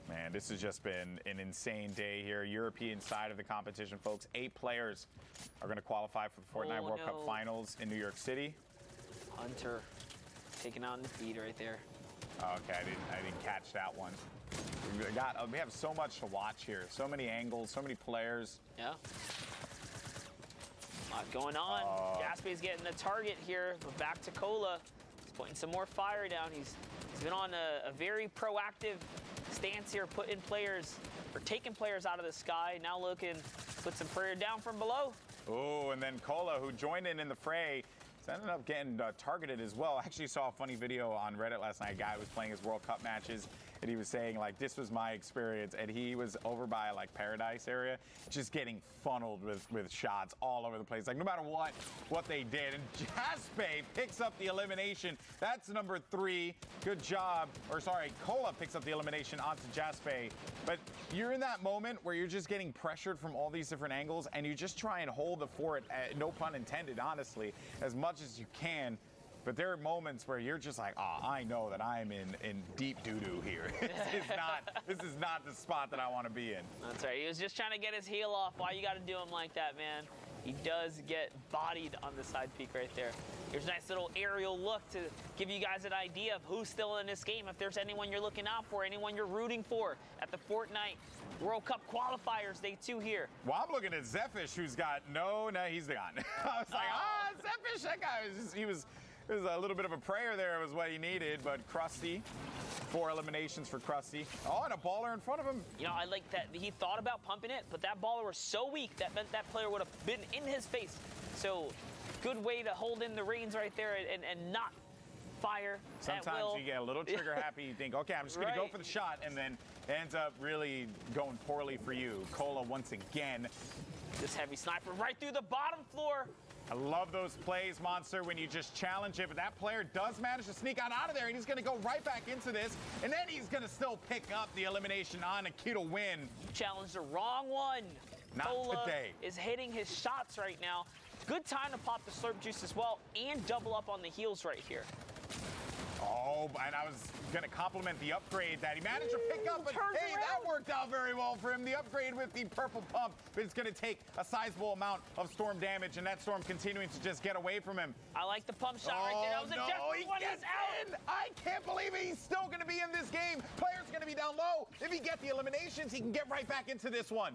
Man, this has just been an insane day here. European side of the competition, folks. 8 players are going to qualify for the Fortnite World Cup Finals in New York City. Hunter taking out in the feed right there. Okay, I didn't catch that one. We have so much to watch here. So many angles, so many players. Yeah. A lot going on. Gaspé's getting the target here, but back to Cola. He's putting some more fire down. He's been on a very proactive stance here, taking players out of the sky. Now looking, put some prayer down from below. Oh, and then Cola, who joined in the fray, ended up getting targeted as well. I actually saw a funny video on Reddit last night. A guy was playing his World Cup matches, and he was saying, like, this was my experience. And he was over by, like, Paradise area, just getting funneled with shots all over the place. Like, no matter what they did. And Gaspé picks up the elimination. That's number 3. Good job. Or, sorry, Cola picks up the elimination onto Gaspé. But you're in that moment where you're just getting pressured from all these different angles, and you just try and hold the fort, no pun intended, honestly, as much as you can. But there are moments where you're just like, I know that I'm in deep doo-doo here. This is not the spot that I want to be in. That's right. He was just trying to get his heel off. Why you got to do him like that, man? He does get bodied on the side peak right there. Here's a nice little aerial look to give you guys an idea of who's still in this game. If there's anyone you're looking out for, anyone you're rooting for at the Fortnite World Cup qualifiers, day 2 here. Well, I'm looking at Zephysh, who's got no, he's gone. I was like, Zephysh, that guy was it was a little bit of a prayer there was what he needed, but Krusty, 4 eliminations for Krusty. Oh, and a baller in front of him. You know, I like that he thought about pumping it, but that baller was so weak that meant that player would have been in his face. So good way to hold in the reins right there and not fire Sometimes at will. You get a little trigger happy. You think, okay, I'm just going to go for the shot, and then it ends up really going poorly for you. Cola once again. This heavy sniper right through the bottom floor. I love those plays, Monster, when you just challenge it, but that player does manage to sneak out of there, and he's going to go right back into this, and then he's going to still pick up the elimination on a key to win. Challenged the wrong one. Not Cola today. Is hitting his shots right now. Good time to pop the slurp juice as well and double up on the heals right here. Oh, and I was going to compliment the upgrade that he managed to pick up, but hey, that worked out very well for him. The upgrade with the purple pump, but it's going to take a sizable amount of storm damage, and that storm continuing to just get away from him. I like the pump shot right there. That was a different one. He's out. I can't believe it. He's still going to be in this game. Player's going to be down low. If he gets the eliminations, he can get right back into this one.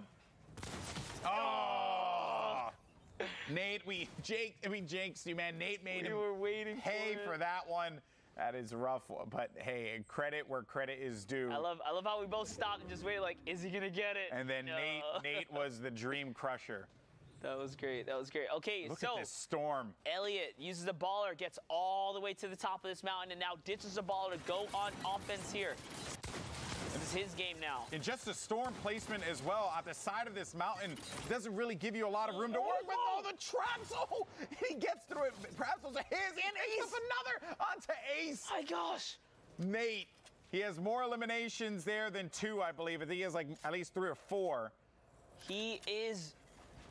Oh. Nate, Jinx, you man. Nate made him were waiting pay for that one. That is rough, but hey, credit where credit is due. I love how we both stopped and just waited like, is he gonna get it? And then Nate was the dream crusher. That was great. That was great. Okay, Look at this storm. Elliot uses a baller, gets all the way to the top of this mountain, and now ditches a baller to go on offense here. This is his game now. And just the storm placement as well at the side of this mountain doesn't really give you a lot of room to work with. Oh, the traps! Oh, he gets through it. Perhaps those are his. And picks up another onto Ace. My gosh. Nate, he has more eliminations there than 2, I believe. I think he has like at least 3 or 4. He is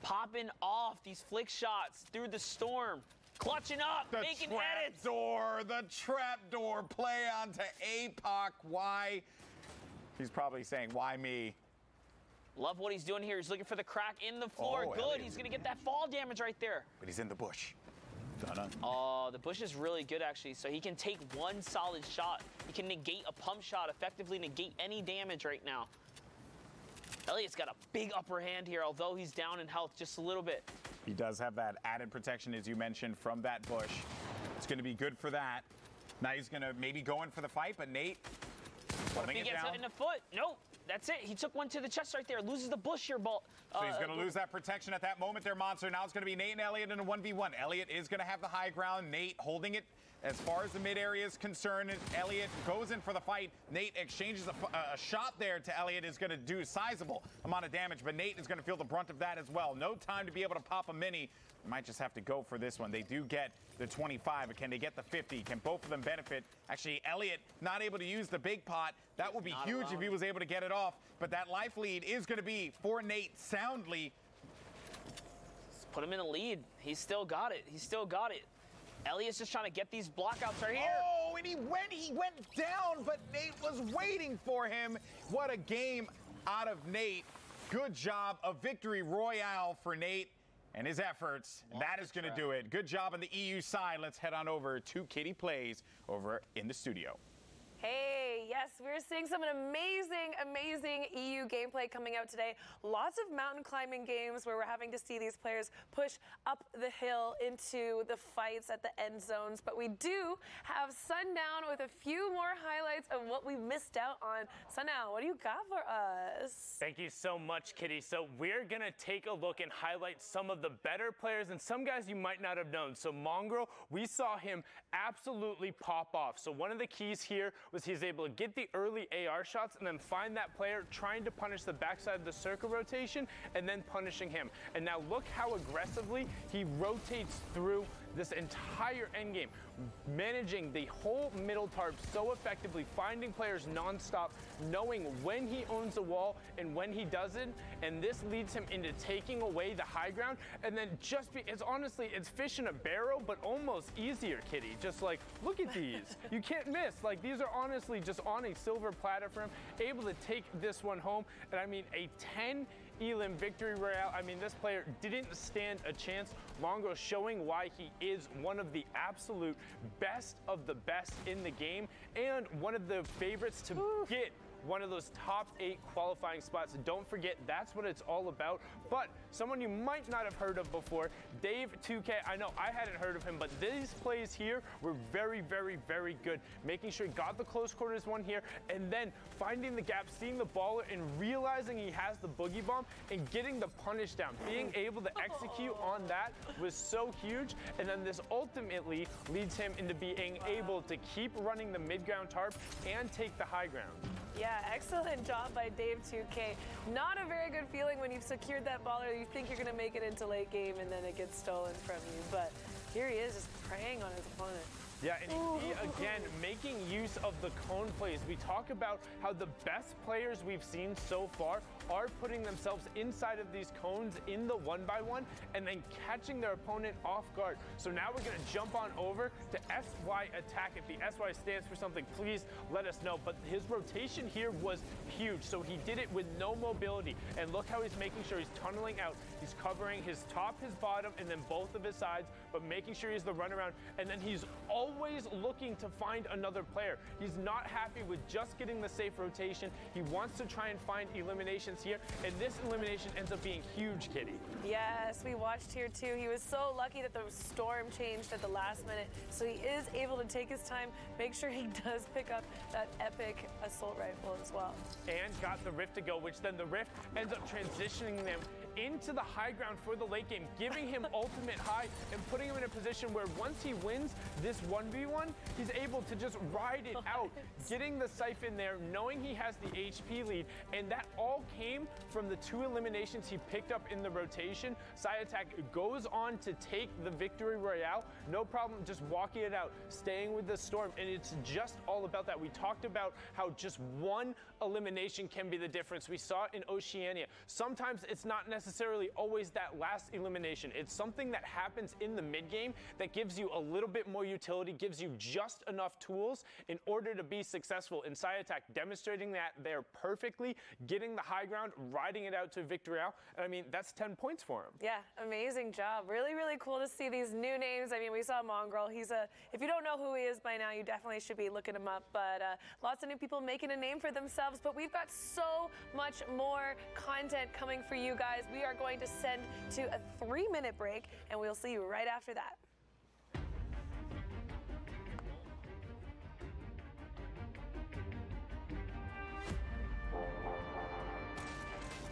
popping off these flick shots through the storm. Clutching up, making edits. The trapdoor play onto APOC. Why? He's probably saying, why me? Love what he's doing here. He's looking for the crack in the floor. Oh, good. Elliot. He's going to get that fall damage right there. But he's in the bush. Oh, the bush is really good, actually. So he can take one solid shot. He can negate a pump shot, effectively negate any damage right now. Elliot's got a big upper hand here, although he's down in health just a little bit. He does have that added protection, as you mentioned, from that bush. It's going to be good for that. Now he's going to maybe go in for the fight, but Nate... What if he gets hit in the foot? Nope. That's it. He took one to the chest right there. Loses the bush here, ball. So he's going to lose that protection at that moment there, Monster. Now it's going to be Nate and Elliot in a 1v1. Elliot is going to have the high ground. Nate holding it as far as the mid area is concerned. Elliot goes in for the fight. Nate exchanges a shot there to Elliot, is going to do sizable amount of damage, but Nate is going to feel the brunt of that as well. No time to be able to pop a mini. Might just have to go for this one. They do get the 25, but can they get the 50? Can both of them benefit? Actually, Elliot not able to use the big pot. That would be huge if he was able to get it off, but that life lead is going to be for Nate soundly. Let's put him in a lead. He's still got it. He's still got it. Elliot's just trying to get these blockouts right here. Oh, and he went down, but Nate was waiting for him. What a game out of Nate. Good job. A victory royale for Nate and his efforts. That is going to do it. Good job on the EU side. Let's head on over to Kitty Plays over in the studio. Hey, yes, we're seeing some amazing EU gameplay coming out today. Lots of mountain climbing games where we're having to see these players push up the hill into the fights at the end zones. But we do have Sundown with a few more highlights of what we missed out on. Sundown, what do you got for us? Thank you so much, Kitty. So we're going to take a look and highlight some of the better players and some guys you might not have known. So Mongrel, we saw him absolutely pop off. So one of the keys here was he's able to get the early AR shots and then find that player trying to punish the backside of the circle rotation and then punishing him. And now look how aggressively he rotates through this entire endgame, managing the whole middle tarp so effectively, finding players nonstop, knowing when he owns the wall and when he doesn't, and this leads him into taking away the high ground, and then it's fish in a barrel, but almost easier, Kitty. Just like, look at these. You can't miss. Like, these are honestly just on a silver platter for him, able to take this one home, and I mean, a 10 Elim victory royale. I mean, this player didn't stand a chance. Longo showing why he is one of the absolute best of the best in the game and one of the favorites to get one of those top 8 qualifying spots. Don't forget, that's what it's all about. But someone you might not have heard of before, Dave 2K. I know I hadn't heard of him, but these plays here were very good. Making sure he got the close quarters one here, and then finding the gap, seeing the baller, and realizing he has the boogie bomb, and getting the punish down. Being able to execute on that was so huge, and then this ultimately leads him into being able to keep running the mid-ground tarp and take the high ground. Yeah, excellent job by Dave 2K. Not a very good feeling when you've secured that baller. You think you're going to make it into late game and then it gets stolen from you. But here he is just preying on his opponent. Yeah, and he, again, making use of the cone plays. We talk about how the best players we've seen so far are putting themselves inside of these cones in the 1x1 and then catching their opponent off guard. So now we're going to jump on over to SY attack. If the SY stands for something, please let us know. But his rotation here was huge. So he did it with no mobility. And look how he's making sure he's tunneling out. He's covering his top, his bottom, and then both of his sides, but making sure he's the runaround. And then he's always looking to find another player. He's not happy with just getting the safe rotation. He wants to try and find eliminations here, and this elimination ends up being huge, Kitty. Yes, we watched here too. He was so lucky that the storm changed at the last minute, so he is able to take his time, make sure he does pick up that epic assault rifle as well. And got the Rift to go, which then the Rift ends up transitioning them into the high ground for the late game, giving him ultimate high and putting him in a position where once he wins this 1v1, he's able to just ride it out, getting the siphon there, knowing he has the HP lead, and that all came from the 2 eliminations he picked up in the rotation. Attack goes on to take the victory royale, no problem, just walking it out, staying with the storm, and it's just all about that. We talked about how just one elimination can be the difference. We saw it in Oceania. Sometimes it's not necessarily always that last elimination. It's something that happens in the mid game that gives you a little bit more utility, gives you just enough tools in order to be successful. In Attack demonstrating that there perfectly, getting the high ground, riding it out to victory royale. I mean, that's 10 points for him. Yeah, amazing job. Really cool to see these new names. I mean, we saw Mongrel. If you don't know who he is by now, you definitely should be looking him up. But lots of new people making a name for themselves. But we've got so much more content coming for you guys. We are going to send to a 3-minute break, and we'll see you right after that.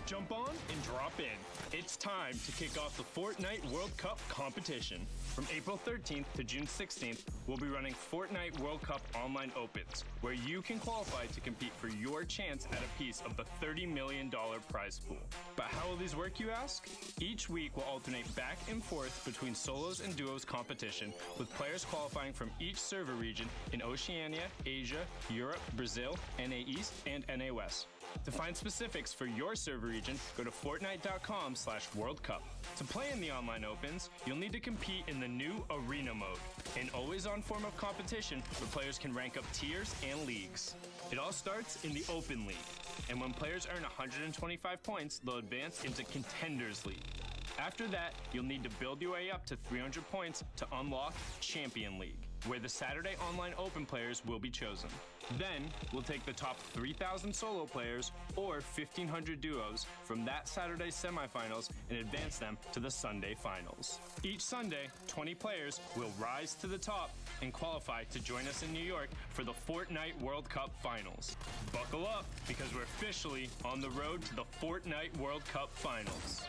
Jump on and drop in. It's time to kick off the Fortnite World Cup competition. From April 13th to June 16th, we'll be running Fortnite World Cup Online Opens, where you can qualify to compete for your chance at a piece of the $30 million prize pool. But how will these work, you ask? Each week will alternate back and forth between solos and duos competition, with players qualifying from each server region in Oceania, Asia, Europe, Brazil, NA East, and NA West. To find specifics for your server region, go to Fortnite.com/World Cup. To play in the online opens, you'll need to compete in the new Arena mode, an always-on form of competition where players can rank up tiers and leagues. It all starts in the Open League, and when players earn 125 points, they'll advance into Contenders League. After that, you'll need to build your way up to 300 points to unlock Champion League, where the Saturday Online Open players will be chosen. Then, we'll take the top 3,000 solo players or 1,500 duos from that Saturday's semifinals and advance them to the Sunday finals. Each Sunday, 20 players will rise to the top and qualify to join us in New York for the Fortnite World Cup Finals. Buckle up, because we're officially on the road to the Fortnite World Cup Finals.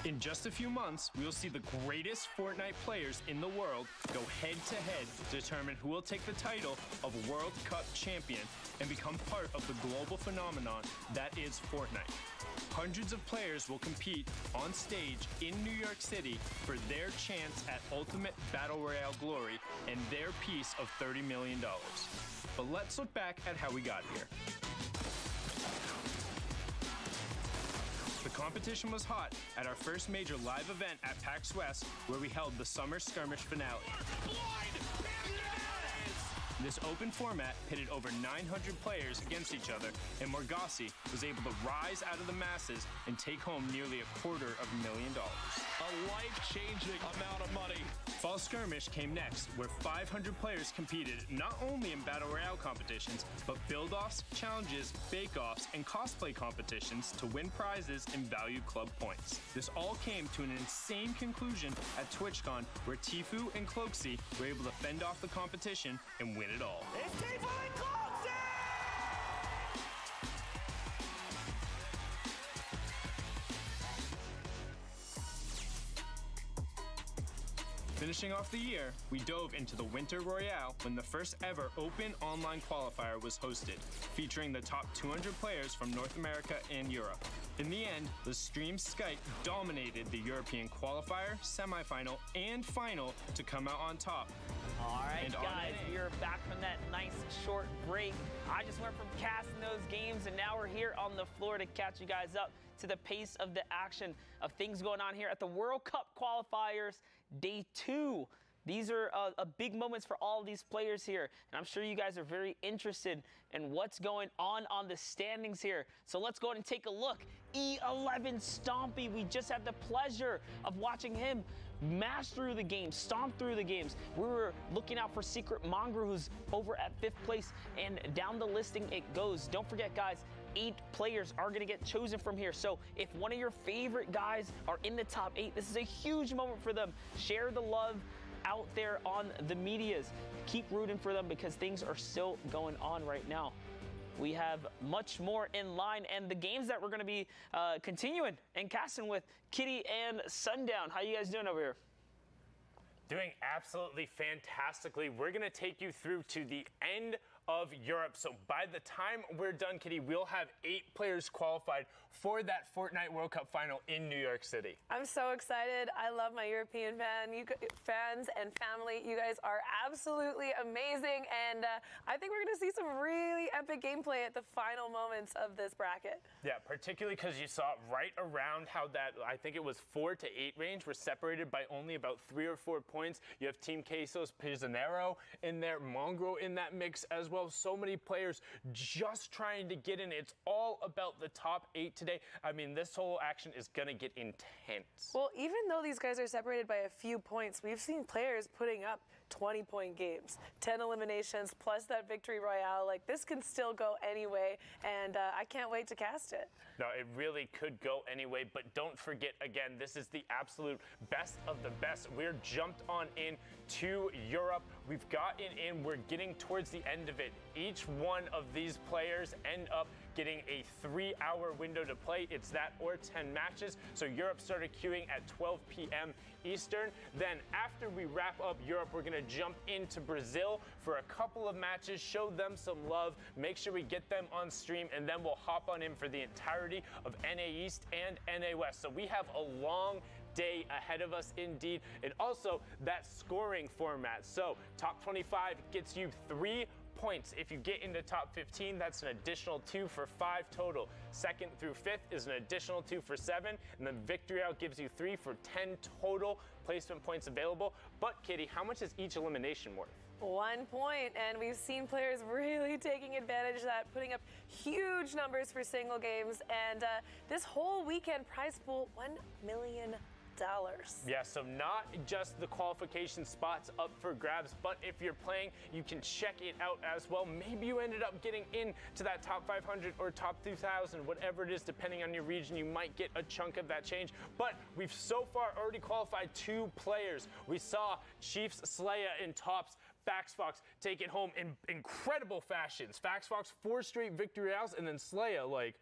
In just a few months, we will see the greatest Fortnite players in the world go head-to-head to determine who will take the title of World Cup champion and become part of the global phenomenon that is Fortnite. Hundreds of players will compete on stage in New York City for their chance at Ultimate Battle Royale glory and their piece of $30 million. But let's look back at how we got here. The competition was hot at our first major live event at PAX West, where we held the Summer Skirmish finale. This open format pitted over 900 players against each other, and Morgassi was able to rise out of the masses and take home nearly $250,000. A life-changing amount of money. Fall Skirmish came next, where 500 players competed not only in Battle Royale competitions, but build-offs, challenges, bake-offs, and cosplay competitions to win prizes and value club points. This all came to an insane conclusion at TwitchCon, where Tfue and Cloaksy were able to fend off the competition and win it all. It's Tfue and Cloaksy! Finishing off the year, we dove into the Winter Royale when the first ever open online qualifier was hosted, featuring the top 200 players from North America and Europe. In the end, the Stream Skype dominated the European qualifier, semifinal, and final to come out on top. All right, guys, we are back from that nice short break. I just went from casting those games, and now we're here on the floor to catch you guys up to the pace of the action of things going on here at the World Cup qualifiers, day 2. These are big moments for all of these players here, and I'm sure you guys are very interested in what's going on the standings here. So let's go ahead and take a look. E11 Stompy, we just had the pleasure of watching him mash through the game, stomp through the games. We were looking out for Secret Mongrel, who's over at 5th place, and down the listing it goes. Don't forget, guys, 8 players are going to get chosen from here. So if one of your favorite guys are in the top 8, this is a huge moment for them. Share the love out there on the medias. Keep rooting for them, because things are still going on right now. We have much more in line, and the games that we're going to be continuing and casting with Kitty and Sundown. How you guys doing over here? Doing absolutely fantastically. We're going to take you through to the end of Europe. So by the time we're done, Kitty, we'll have 8 players qualified for that Fortnite World Cup final in New York City. I'm so excited. I love my European fans and family. You guys are absolutely amazing, and I think we're going to see some really epic gameplay at the final moments of this bracket. Yeah, particularly because you saw right around how that, I think it was 4 to 8 range, were separated by only about 3 or 4 points. You have Team Queso's Prisionero in there, Mongrel in that mix as well. So many players just trying to get in. It's all about the top 8 today. I mean, this whole action is going to get intense. Well, even though these guys are separated by a few points, we've seen players putting up 20-point games, 10 eliminations, plus that victory royale. Like, this can still go anyway, and I can't wait to cast it. No, it really could go anyway, but don't forget, again, this is the absolute best of the best. We're jumped on in to Europe. We've gotten in. We're getting towards the end of it. Each one of these players end up getting a 3-hour window to play. It's that or 10 matches. So Europe started queuing at 12 p.m. Eastern. Then after we wrap up Europe, we're gonna jump into Brazil for a couple of matches, show them some love, make sure we get them on stream, and then we'll hop on in for the entirety of NA East and NA West. So we have a long day ahead of us indeed, and also that scoring format. So top 25 gets you 3 points. If you get into top 15, that's an additional 2 for 5 total. Second through 5th is an additional 2 for 7, and then victory out gives you 3 for 10 total placement points available. But Kitty, how much is each elimination worth? 1 point, and we've seen players really taking advantage of that, putting up huge numbers for single games, and this whole weekend prize pool, $1 million. Yeah, so not just the qualification spots up for grabs, but if you're playing, you can check it out as well. Maybe you ended up getting into that top 500 or top 2,000, whatever it is, depending on your region, you might get a chunk of that change. But we've so far already qualified 2 players. We saw Chiefs Slaya in tops. FaxFox take it home in incredible fashions. FaxFox 4 straight victory rounds, and then Slaya, like,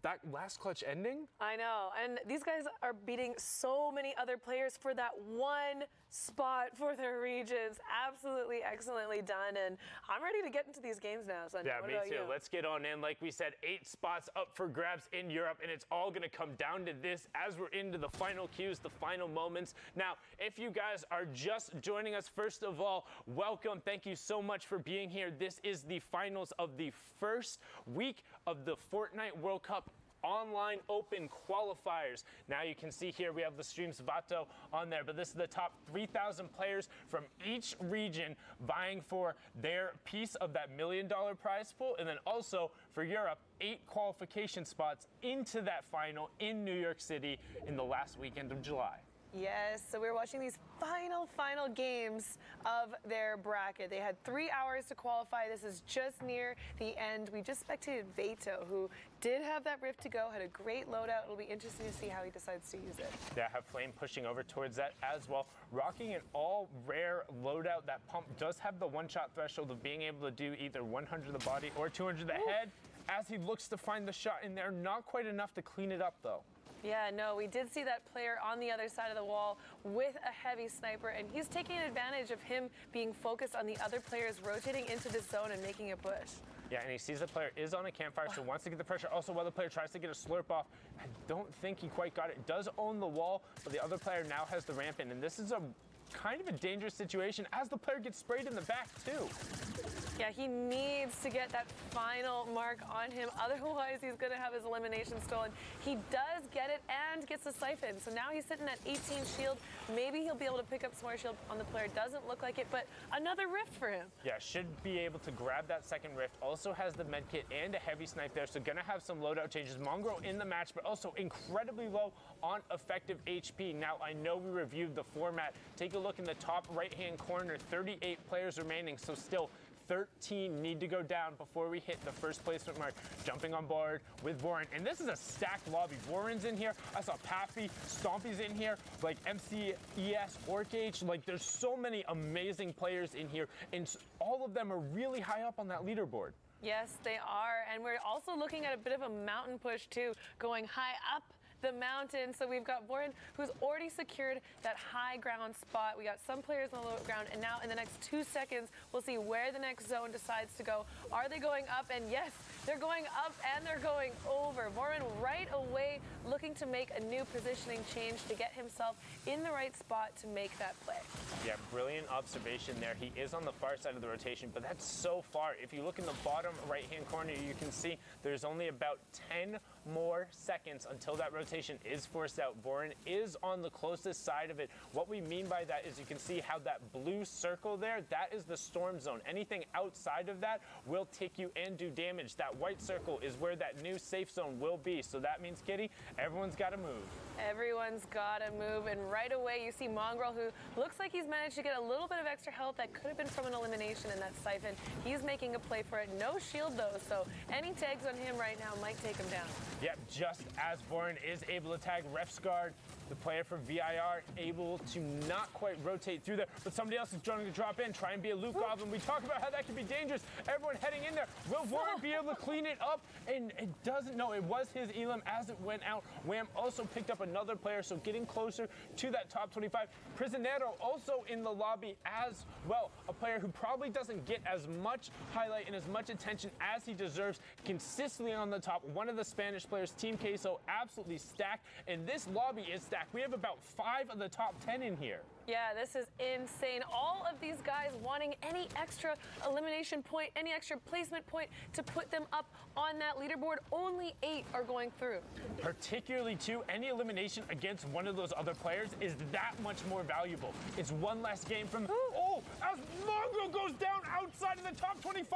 that last clutch ending? I know, and these guys are beating so many other players for that 1 spot for their regions. Absolutely excellently done, and I'm ready to get into these games now. So yeah, me too. Let's get on in. Like we said, 8 spots up for grabs in Europe, and it's all going to come down to this as we're into the final queues, the final moments. Now, if you guys are just joining us, first of all, welcome. Thank you so much for being here. This is the finals of the first week of the Fortnite World Cup online open qualifiers. Now you can see here we have the streams Vato on there, but this is the top 3,000 players from each region vying for their piece of that $1 million prize pool, and then also for Europe, 8 qualification spots into that final in New York City in the last weekend of July. Yes, so we're watching these final games of their bracket. They had 3 hours to qualify. This is just near the end. We just spectated Vato, who did have that rift to go, had a great loadout. It'll be interesting to see how he decides to use it. Yeah, have Flame pushing over towards that as well. Rocking an all rare loadout. That pump does have the 1-shot threshold of being able to do either 100 the body or 200 the head as he looks to find the shot in there. Not quite enough to clean it up though. Yeah, no, we did see that player on the other side of the wall with a heavy sniper, and he's taking advantage of him being focused on the other players rotating into the zone and making a push. Yeah, and he sees the player is on a campfire, so wants to get the pressure. Also, while the player tries to get a slurp off, I don't think he quite got it. Does own the wall, but the other player now has the ramp in, and this is a kind of a dangerous situation as the player gets sprayed in the back too. Yeah, he needs to get that final mark on him. Otherwise, he's going to have his elimination stolen. He does get it and gets the siphon. So now he's sitting at 18 shield. Maybe he'll be able to pick up some more shield on the player. Doesn't look like it, but another rift for him. Yeah, should be able to grab that second rift. Also has the med kit and a heavy snipe there. So going to have some loadout changes. Mongrel in the match, but also incredibly low on effective HP. Now, I know we reviewed the format. Take a look in the top right-hand corner. 38 players remaining, so still 13 need to go down before we hit the first placement mark. Jumping on board with Warren. And this is a stacked lobby. Warren's in here. I saw Paffy, Stompy's in here, like MCES, Orcage. Like, there's so many amazing players in here, and all of them are really high up on that leaderboard. Yes, they are. And we're also looking at a bit of a mountain push, too, going high up the mountain. So we've got Warren, who's already secured that high ground spot. We got some players on the low ground, and now in the next 2 seconds, we'll see where the next zone decides to go. Are they going up? And yes, they're going up and they're going over. Warren right away looking to make a new positioning change to get himself in the right spot to make that play. Yeah, brilliant observation there. He is on the far side of the rotation, but that's so far. If you look in the bottom right-hand corner, you can see there's only about 10 more seconds until that rotation is forced out. Vorin is on the closest side of it. What we mean by that is you can see how that blue circle there, that is the storm zone. Anything outside of that will tick you and do damage. That white circle is where that new safe zone will be. So that means, Kitty, everyone's got to move. Everyone's got to move, and right away you see Mongrel, who looks like he's managed to get a little bit of extra health that could have been from an elimination in that siphon. He's making a play for it. No shield, though, so any tags on him right now might take him down. Yep, just as Bourne is able to tag Ref's guard, the player from VIR able to not quite rotate through there, but somebody else is trying to drop in, try and be a loot goblin. We talk about how that can be dangerous. Everyone heading in there. Will Warren be able to clean it up? And it doesn't. No, it was his Elam as it went out. Wham also picked up another player, so getting closer to that top 25. Prisionero also in the lobby as well. A player who probably doesn't get as much highlight and as much attention as he deserves. Consistently on the top. One of the Spanish players, Team Queso, absolutely stacked. And this lobby is stacked. We have about 5 of the top 10 in here. Yeah, this is insane. All of these guys wanting any extra elimination point, any extra placement point to put them up on that leaderboard. Only 8 are going through. Particularly, too, any elimination against one of those other players is that much more valuable. It's one less game from... Oh, as Mongrel goes down outside of the top 25.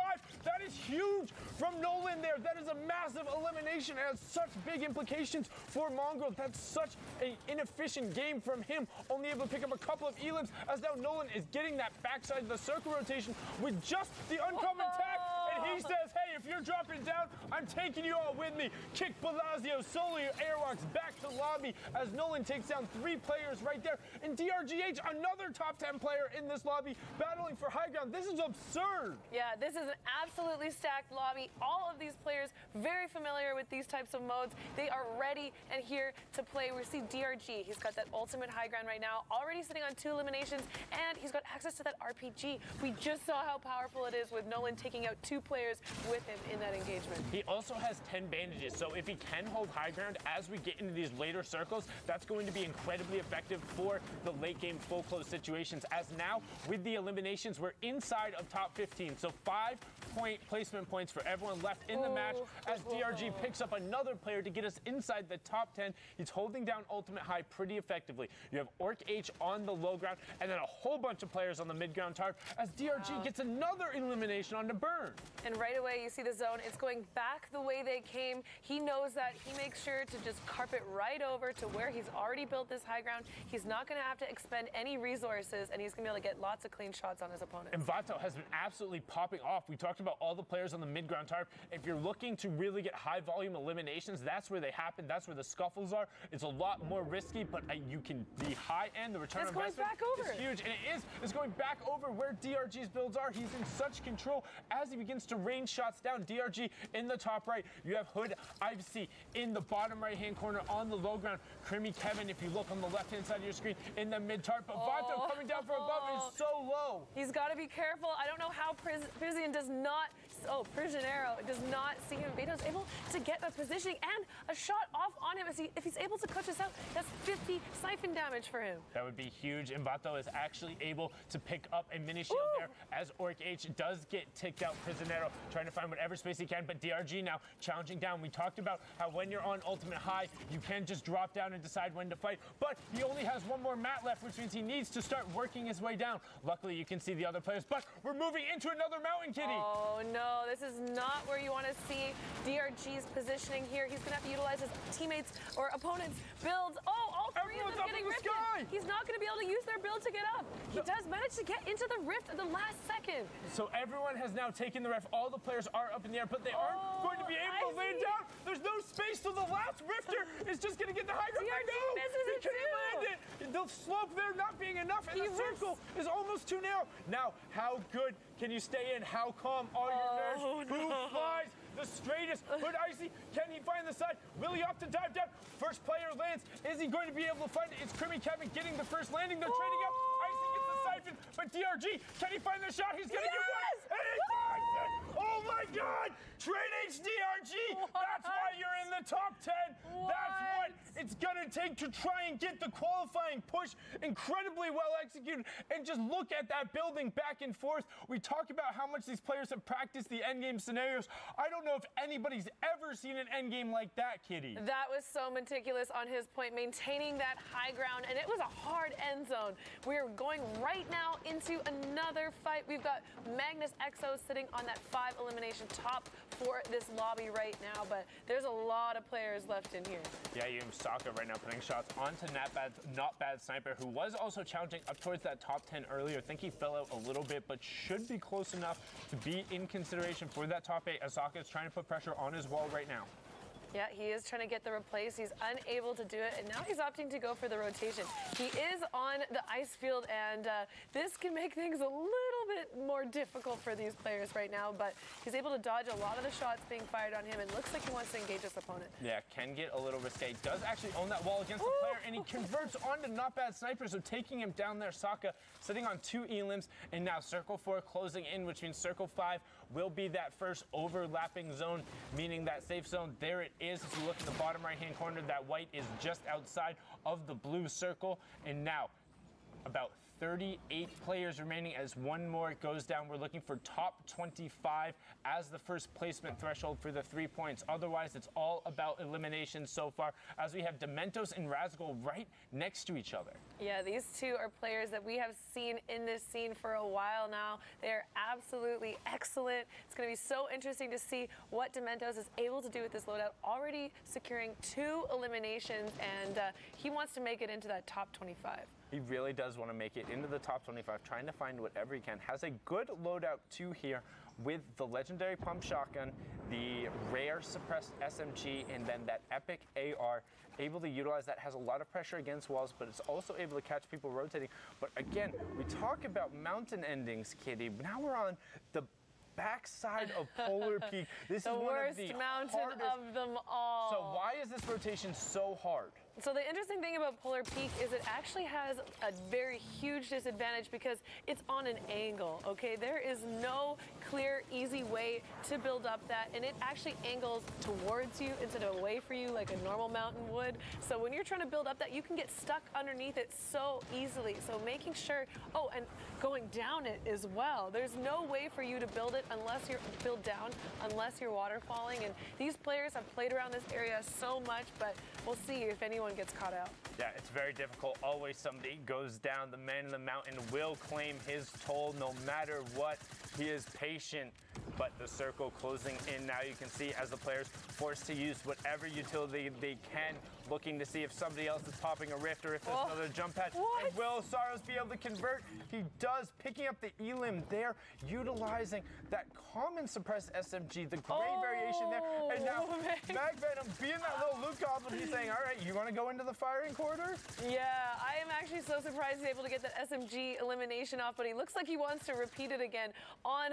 That is huge from Nolan there. That is a massive elimination and has such big implications for Mongrel. That's such an inefficient game from him. Only able to pick up a couple of Elims as now Nolan is getting that backside of the circle rotation with just the uncommon tag. And he says, hey, if you're dropping down, I'm taking you all with me. Kick Bellagio, solo airwalks back to lobby as Nolan takes down 3 players right there. And DRGH, another top 10 player in this lobby, battling for high ground. This is absurd. Yeah, this is an absolutely stacked lobby. All of these players very familiar with these types of modes. They are ready and here to play. We see DRG. He's got that ultimate high ground right now, already sitting on 2 eliminations, and he's got access to that RPG. We just saw how powerful it is with Nolan taking out 2 players with him in that engagement. He also has 10 bandages, so if he can hold high ground as we get into these later circles, that's going to be incredibly effective for the late game full close situations. As now, with the eliminations, we're inside of top 15, so 5-point placement points for everyone left in the match as DRG picks up another player to get us inside the top 10. He's holding down ultimate high pretty effectively. You have Orc H on the low ground, and then a whole bunch of players on the mid ground tarp as DRG gets another elimination on the burn. And right away, you see the zone. It's going back the way they came. He knows that. He makes sure to just carpet right over to where he's already built this high ground. He's not going to have to expend any resources, and he's going to be able to get lots of clean shots on his opponent. And Vato has been absolutely popping off. We talked about all the players on the mid ground tarp. If you're looking to really get high volume eliminations, that's where they happen. That's where the scuffles are. It's a lot more risky, but you can be high end. The return on investment is huge, and it's going back over where DRG's builds are. He's in such control as he begins to rain shots down. DRG in the top right. You have Hood Ivesy in the bottom right-hand corner on the low ground. Creamy Kevin, if you look on the left-hand side of your screen, in the mid-tarp. But Vato coming down from above is so low. He's got to be careful. I don't know how Prision does not... Oh, Prisionero does not see him. Vato's able to get a positioning and a shot off on him. If he's able to clutch this out, that's 50 siphon damage for him. That would be huge. And Vato is actually able to pick up a mini shield there as Orc H does get ticked out. Prisionero trying to find whatever space he can, but DRG now challenging down. We talked about how when you're on ultimate high, you can just drop down and decide when to fight, but he only has 1 more mat left, which means he needs to start working his way down. Luckily, you can see the other players, but we're moving into another mountain, Kitty. Oh, no, this is not where you want to see DRG's positioning here. He's going to have to utilize his teammates or opponents' builds. Oh, all 3 of them getting rifted. He's not going to be able to use their build to get up. He does manage to get into the rift at the last second. So everyone has now taken the ref. All the players are up in the air, but they aren't going to be able to lay down. There's no space, so the last rifter is just going to get the high ground. DRG misses it too. Land it. The slope there not being enough, and the circle is almost too narrow. Now, how good can you stay in? How calm are your nerves? Who flies the straightest? Hood Icy, can he find the side? Will he opt to dive down? First player lands. Is he going to be able to find it? It's Creamy Kevin getting the first landing. They're trading out. Icy gets the siphon, but DRG, can he find the shot? He's going to get one. And he finds it. Oh my God! Trade HDRG. That's why you're in the top 10. That's what it's going to take to try and get the qualifying push. Incredibly well executed. And just look at that building back and forth. We talk about how much these players have practiced the endgame scenarios. I don't know if anybody's ever seen an endgame like that, Kitty. That was so meticulous on his point, maintaining that high ground, and it was a hard end zone. We're going right now into another fight. We've got Magnus Exo sitting on that 5 elimination top for this lobby right now, but there's a lot of players left in here. Yeah, you saw Asaka right now, putting shots onto Not Bad Sniper, who was also challenging up towards that top 10 earlier. I think he fell out a little bit, but should be close enough to be in consideration for that top 8. Asaka is trying to put pressure on his wall right now. Yeah, he is trying to get the replace. He's unable to do it, and now he's opting to go for the rotation. He is on the ice field, and this can make things a little bit more difficult for these players right now, but he's able to dodge a lot of the shots being fired on him, and looks like he wants to engage his opponent. Yeah, can get a little risque. Does actually own that wall against the player, and he converts onto Not Bad Sniper, so taking him down there. Saka sitting on 2 elims, and now Circle 4 closing in, which means Circle 5 will be that first overlapping zone, meaning that safe zone. There it is. If you look at the bottom right-hand corner, that white is just outside of the blue circle. And now, about 38 players remaining as one more goes down. We're looking for top 25 as the first placement threshold for the 3 points. Otherwise, it's all about elimination so far, as we have Dementos and Razgul right next to each other. Yeah, these two are players that we have seen in this scene for a while now. They are absolutely excellent. It's going to be so interesting to see what Dementos is able to do with this loadout, already securing 2 eliminations, and he wants to make it into that top 25. He really does want to make it into the top 25, trying to find whatever he can. Has a good loadout too here with the legendary pump shotgun, the rare suppressed SMG, and then that epic AR. Able to utilize that, has a lot of pressure against walls, but it's also able to catch people rotating. But again, we talk about mountain endings, Kitty. Now we're on the backside of Polar Peak. This the is one worst of the mountain hardest of them all. So why is this rotation so hard? So the interesting thing about Polar Peak is it actually has a very huge disadvantage because it's on an angle, okay? There is no clear, easy way to build up that, and it actually angles towards you instead of away for you like a normal mountain would. So when you're trying to build up that, you can get stuck underneath it so easily. So making sure, oh, and going down it as well. There's no way for you to build it unless you're build down, unless you're waterfalling. And these players have played around this area so much, but we'll see if anyone gets caught out. Yeah, it's very difficult. Always somebody goes down. The man in the mountain will claim his toll no matter what. He is patient, but the circle closing in now. You can see as the players forced to use whatever utility they can, looking to see if somebody else is popping a rift or if there's another jump pad. What? And will Saros be able to convert? He does, picking up the elim there, utilizing that common suppressed SMG, the gray variation there. And now Mag Venom being that little loot goblin, he's saying, all right, you want to go into the firing corridor? Yeah, I am actually so surprised he's able to get that SMG elimination off, but he looks like he wants to repeat it again on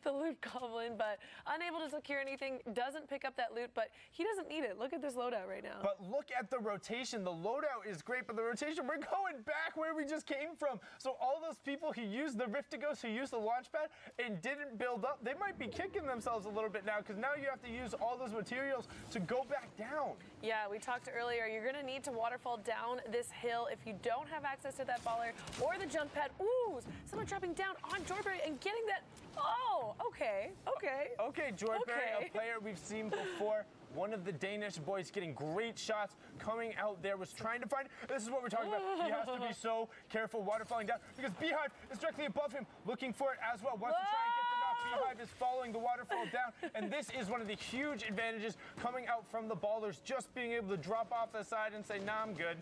the loot goblin, but unable to secure anything, doesn't pick up that loot, but he doesn't need it. Look at this loadout right now. But look at the rotation. The loadout is great, but the rotation, we're going back where we just came from. So all those people who used the Riftigos, who used the launch pad and didn't build up, they might be kicking themselves a little bit now, because now you have to use all those materials to go back down. Yeah, we talked earlier, you're going to need to waterfall down this hill if you don't have access to that baller or the jump pad. Ooh, someone dropping down on Joyberry and getting that. Oh, okay. Okay, Joyberry, a player we've seen before. One of the Danish boys getting great shots coming out there, was trying to find, this is what we're talking about. He has to be so careful waterfalling down because Beehive is directly above him looking for it as well. Wants to try and get the knock. Beehive is following the waterfall down, and this is one of the huge advantages coming out from the ballers, just being able to drop off the side and say, nah, I'm good.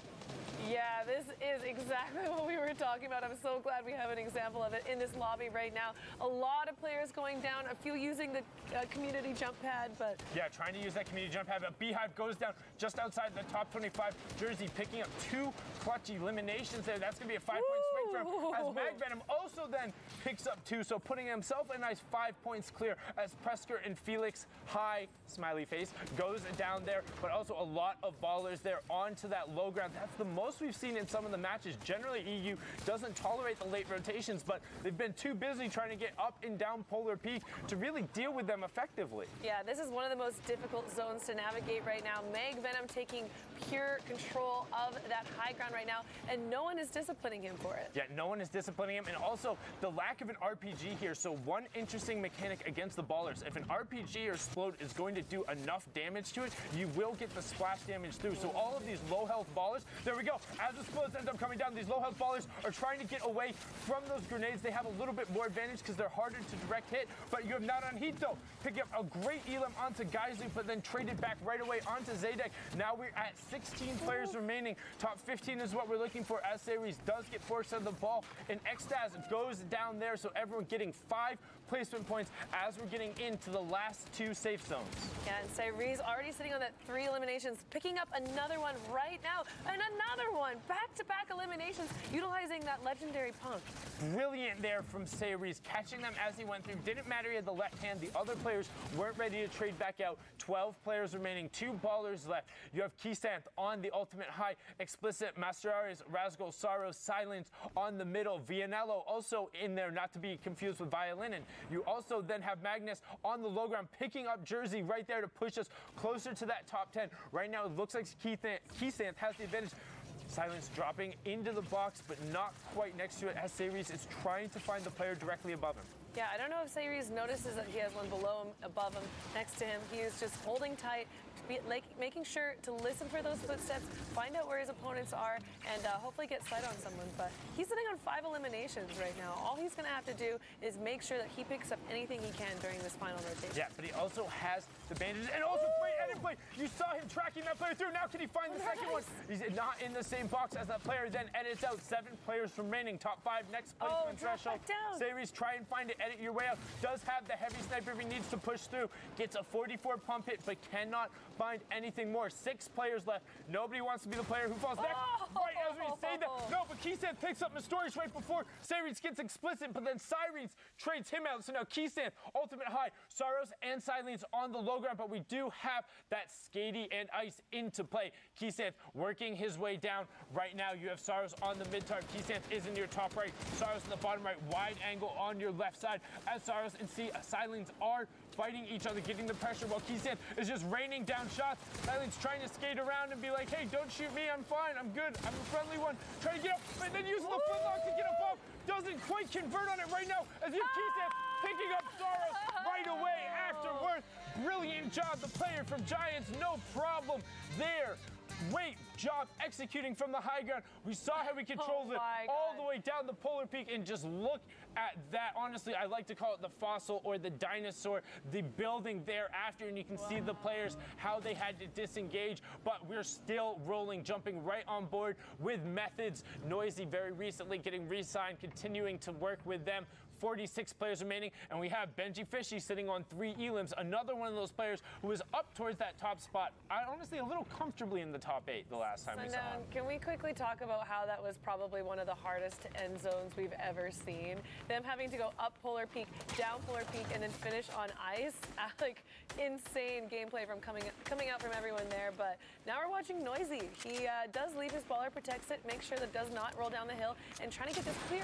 Yeah, this is exactly what we were talking about. I'm so glad we have an example of it in this lobby right now. A lot of players going down, a few using the community jump pad, but... Yeah, trying to use that community jump pad, but Beehive goes down just outside the top 25 jersey, picking up 2 clutch eliminations there. That's going to be a 5-point swing for him, as Mag Venom also then picks up 2, so putting himself a nice 5 points clear as Presker and Felix, high smiley face, goes down there, but also a lot of ballers there onto that low ground. That's the most we've seen in some of the matches. Generally, EU doesn't tolerate the late rotations, but they've been too busy trying to get up and down Polar Peak to really deal with them effectively. Yeah, this is one of the most difficult zones to navigate right now. Mag Venom taking pure control of that high ground right now, and no one is disciplining him for it. Yeah, no one is disciplining him, and also the lack of an RPG here. So one interesting mechanic against the ballers, if an RPG or explode is going to do enough damage to it, you will get the splash damage through. So all of these low health ballers, there we go. As the explodes end up coming down, these low health ballers are trying to get away from those grenades. They have a little bit more advantage because they're harder to direct hit, but you have not on Hito picking up a great elim onto Gaizu, but then traded back right away onto Zadek. Now we're at 16 players remaining. Top 15 is what we're looking for as Series does get forced out of the ball. And Extaz goes down there, so everyone getting 5 placement points as we're getting into the last 2 safe zones. Yeah, and Cyrese already sitting on that 3 eliminations, picking up another one right now, and another one. Back-to-back eliminations, utilizing that legendary punk. Brilliant there from Cyrese, catching them as he went through. Didn't matter he had the left hand. The other players weren't ready to trade back out. 12 players remaining, 2 ballers left. You have Kisanth on the ultimate high, Explicit, Masterares, Razgul, Saros, Silence on the middle. Vianello also in there, not to be confused with Violinin. You also then have Magnus on the low ground, picking up Jersey right there to push us closer to that top 10. Right now, it looks like Kisanth has the advantage. Silence dropping into the box, but not quite next to it as Series is trying to find the player directly above him. Yeah, I don't know if Cyrese notices that he has one below him, above him, next to him. He is just holding tight, making sure to listen for those footsteps, find out where his opponents are, and hopefully get sight on someone. But he's sitting on 5 eliminations right now. All he's going to have to do is make sure that he picks up anything he can during this final rotation. Yeah, but he also has the bandages and also great edit play. You saw him tracking that player through. Now can he find the second one? He's not in the same box as that player. Then edits out. 7 players remaining. Top 5 next placement threshold. Series try and find it. Edit your way out. Does have the heavy sniper if he needs to push through. Gets a 44 pump hit, but cannot find anything more. 6 players left. Nobody wants to be the player who falls next. Right as we say that. No, but Kisanth picks up Mystorious right before Series gets Explicit, but then Cyrese trades him out. So now Kisanth, ultimate high, Saros and Silence on the low ground, but we do have that Skady and Ice into play. Kisanth working his way down. Right now, you have Saros on the mid-tarp. Kisanth is in your top right. Saros in the bottom right. Wide angle on your left side as Saros and Silence are fighting each other, getting the pressure while Kisanth is just raining down shots. Silence trying to skate around and be like, hey, don't shoot me, I'm fine, I'm good, I'm a friendly one. Trying to get up, but then using the footlock to get above. Doesn't quite convert on it right now as you have Kisanth picking up Saros right away afterwards. Brilliant job, the player from Giants, no problem there. Great job executing from the high ground. We saw how we controlled it all the way down the polar peak, and just look at that. Honestly, I like to call it the fossil or the dinosaur, the building thereafter, and you can see the players, how they had to disengage, but we're still rolling, jumping right on board with methods. Noisy very recently getting re-signed, continuing to work with them. 46 players remaining, and we have Benji Fishy sitting on 3 elims, another one of those players who was up towards that top spot. Honestly, a little comfortably in the top 8 the last time we saw him. Can we quickly talk about how that was probably one of the hardest end zones we've ever seen? Them having to go up Polar Peak, down Polar Peak, and then finish on ice. Like, insane gameplay from coming out from everyone there. But now we're watching Noisy. He does leave his baller, protects it, makes sure that does not roll down the hill, and trying to get this clear.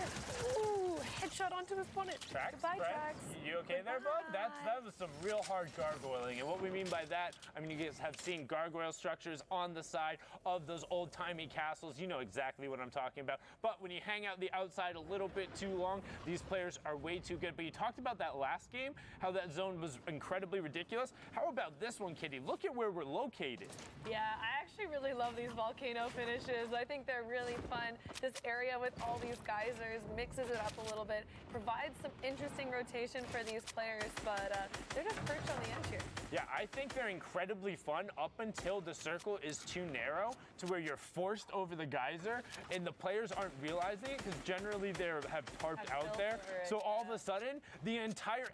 Ooh, headshot onto his opponent. Tracks, Goodbye, Tracks. You okay there, bud? That was some real hard gargoyling. And what we mean by that, I mean, you guys have seen gargoyle structures on the side of those old-timey castles. You know exactly what I'm talking about. But when you hang out the outside a little bit too long, these players are way too good. But you talked about that last game, how that zone was incredibly ridiculous. How about this one, Kitty? Look at where we're located. Yeah, I actually really love these volcano finishes. I think they're really fun. This area with all these geysers mixes it up a little bit, provides some interesting rotation for these players, but they're just perched on the edge here. Yeah, I think they're incredibly fun up until the circle is too narrow to where you're forced over the geyser and the players aren't realizing it because generally they have tarped out there. So all of a sudden,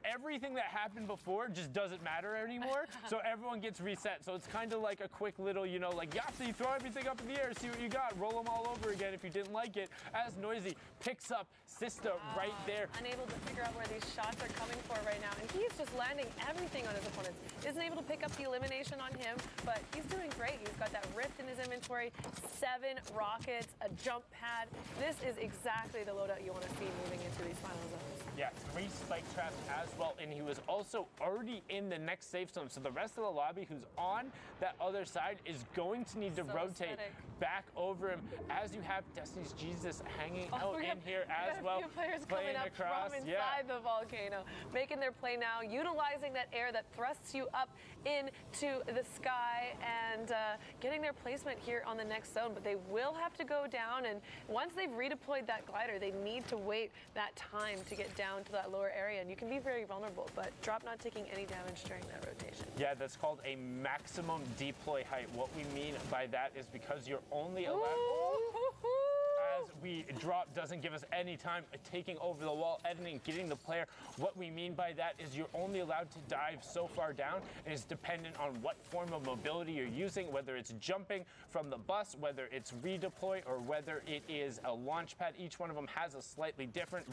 everything that happened before just doesn't matter anymore. So everyone gets reset. So it's kind of like a quick little, you know, like Yahtzee, throw everything up in the air, see what you got, roll them all over again if you didn't like it. As Noisy picks up Sista right there. Unable to figure out where these shots are coming for right now, and he's just landing everything on his opponents. Isn't able to pick up the elimination on him, but he's doing great. He's got that rift in his inventory, 7 rockets, a jump pad. This is exactly the loadout you want to see moving into these final zones. Yeah, 3 spike traps as well, and he was also already in the next safe zone. So the rest of the lobby who's on that other side is going to need to rotate. Aesthetic. back over him as you have Destiny's Jesus hanging out in here as well. A few players playing coming up across. from inside the volcano, making their play now, utilizing that air that thrusts you up into the sky and getting their placement here on the next zone. But they will have to go down, and once they've redeployed that glider, they need to wait that time to get down to that lower area, and you can be very vulnerable, but Drop not taking any damage during that rotation. Yeah, that's called a maximum deploy height. What we mean by that is because you're only allowed... As we drop doesn't give us any time taking over the wall, editing, getting the player. What we mean by that is you're only allowed to dive so far down, and it's dependent on what form of mobility you're using, whether it's jumping from the bus, whether it's redeploy, or whether it is a launch pad. Each one of them has a slightly different.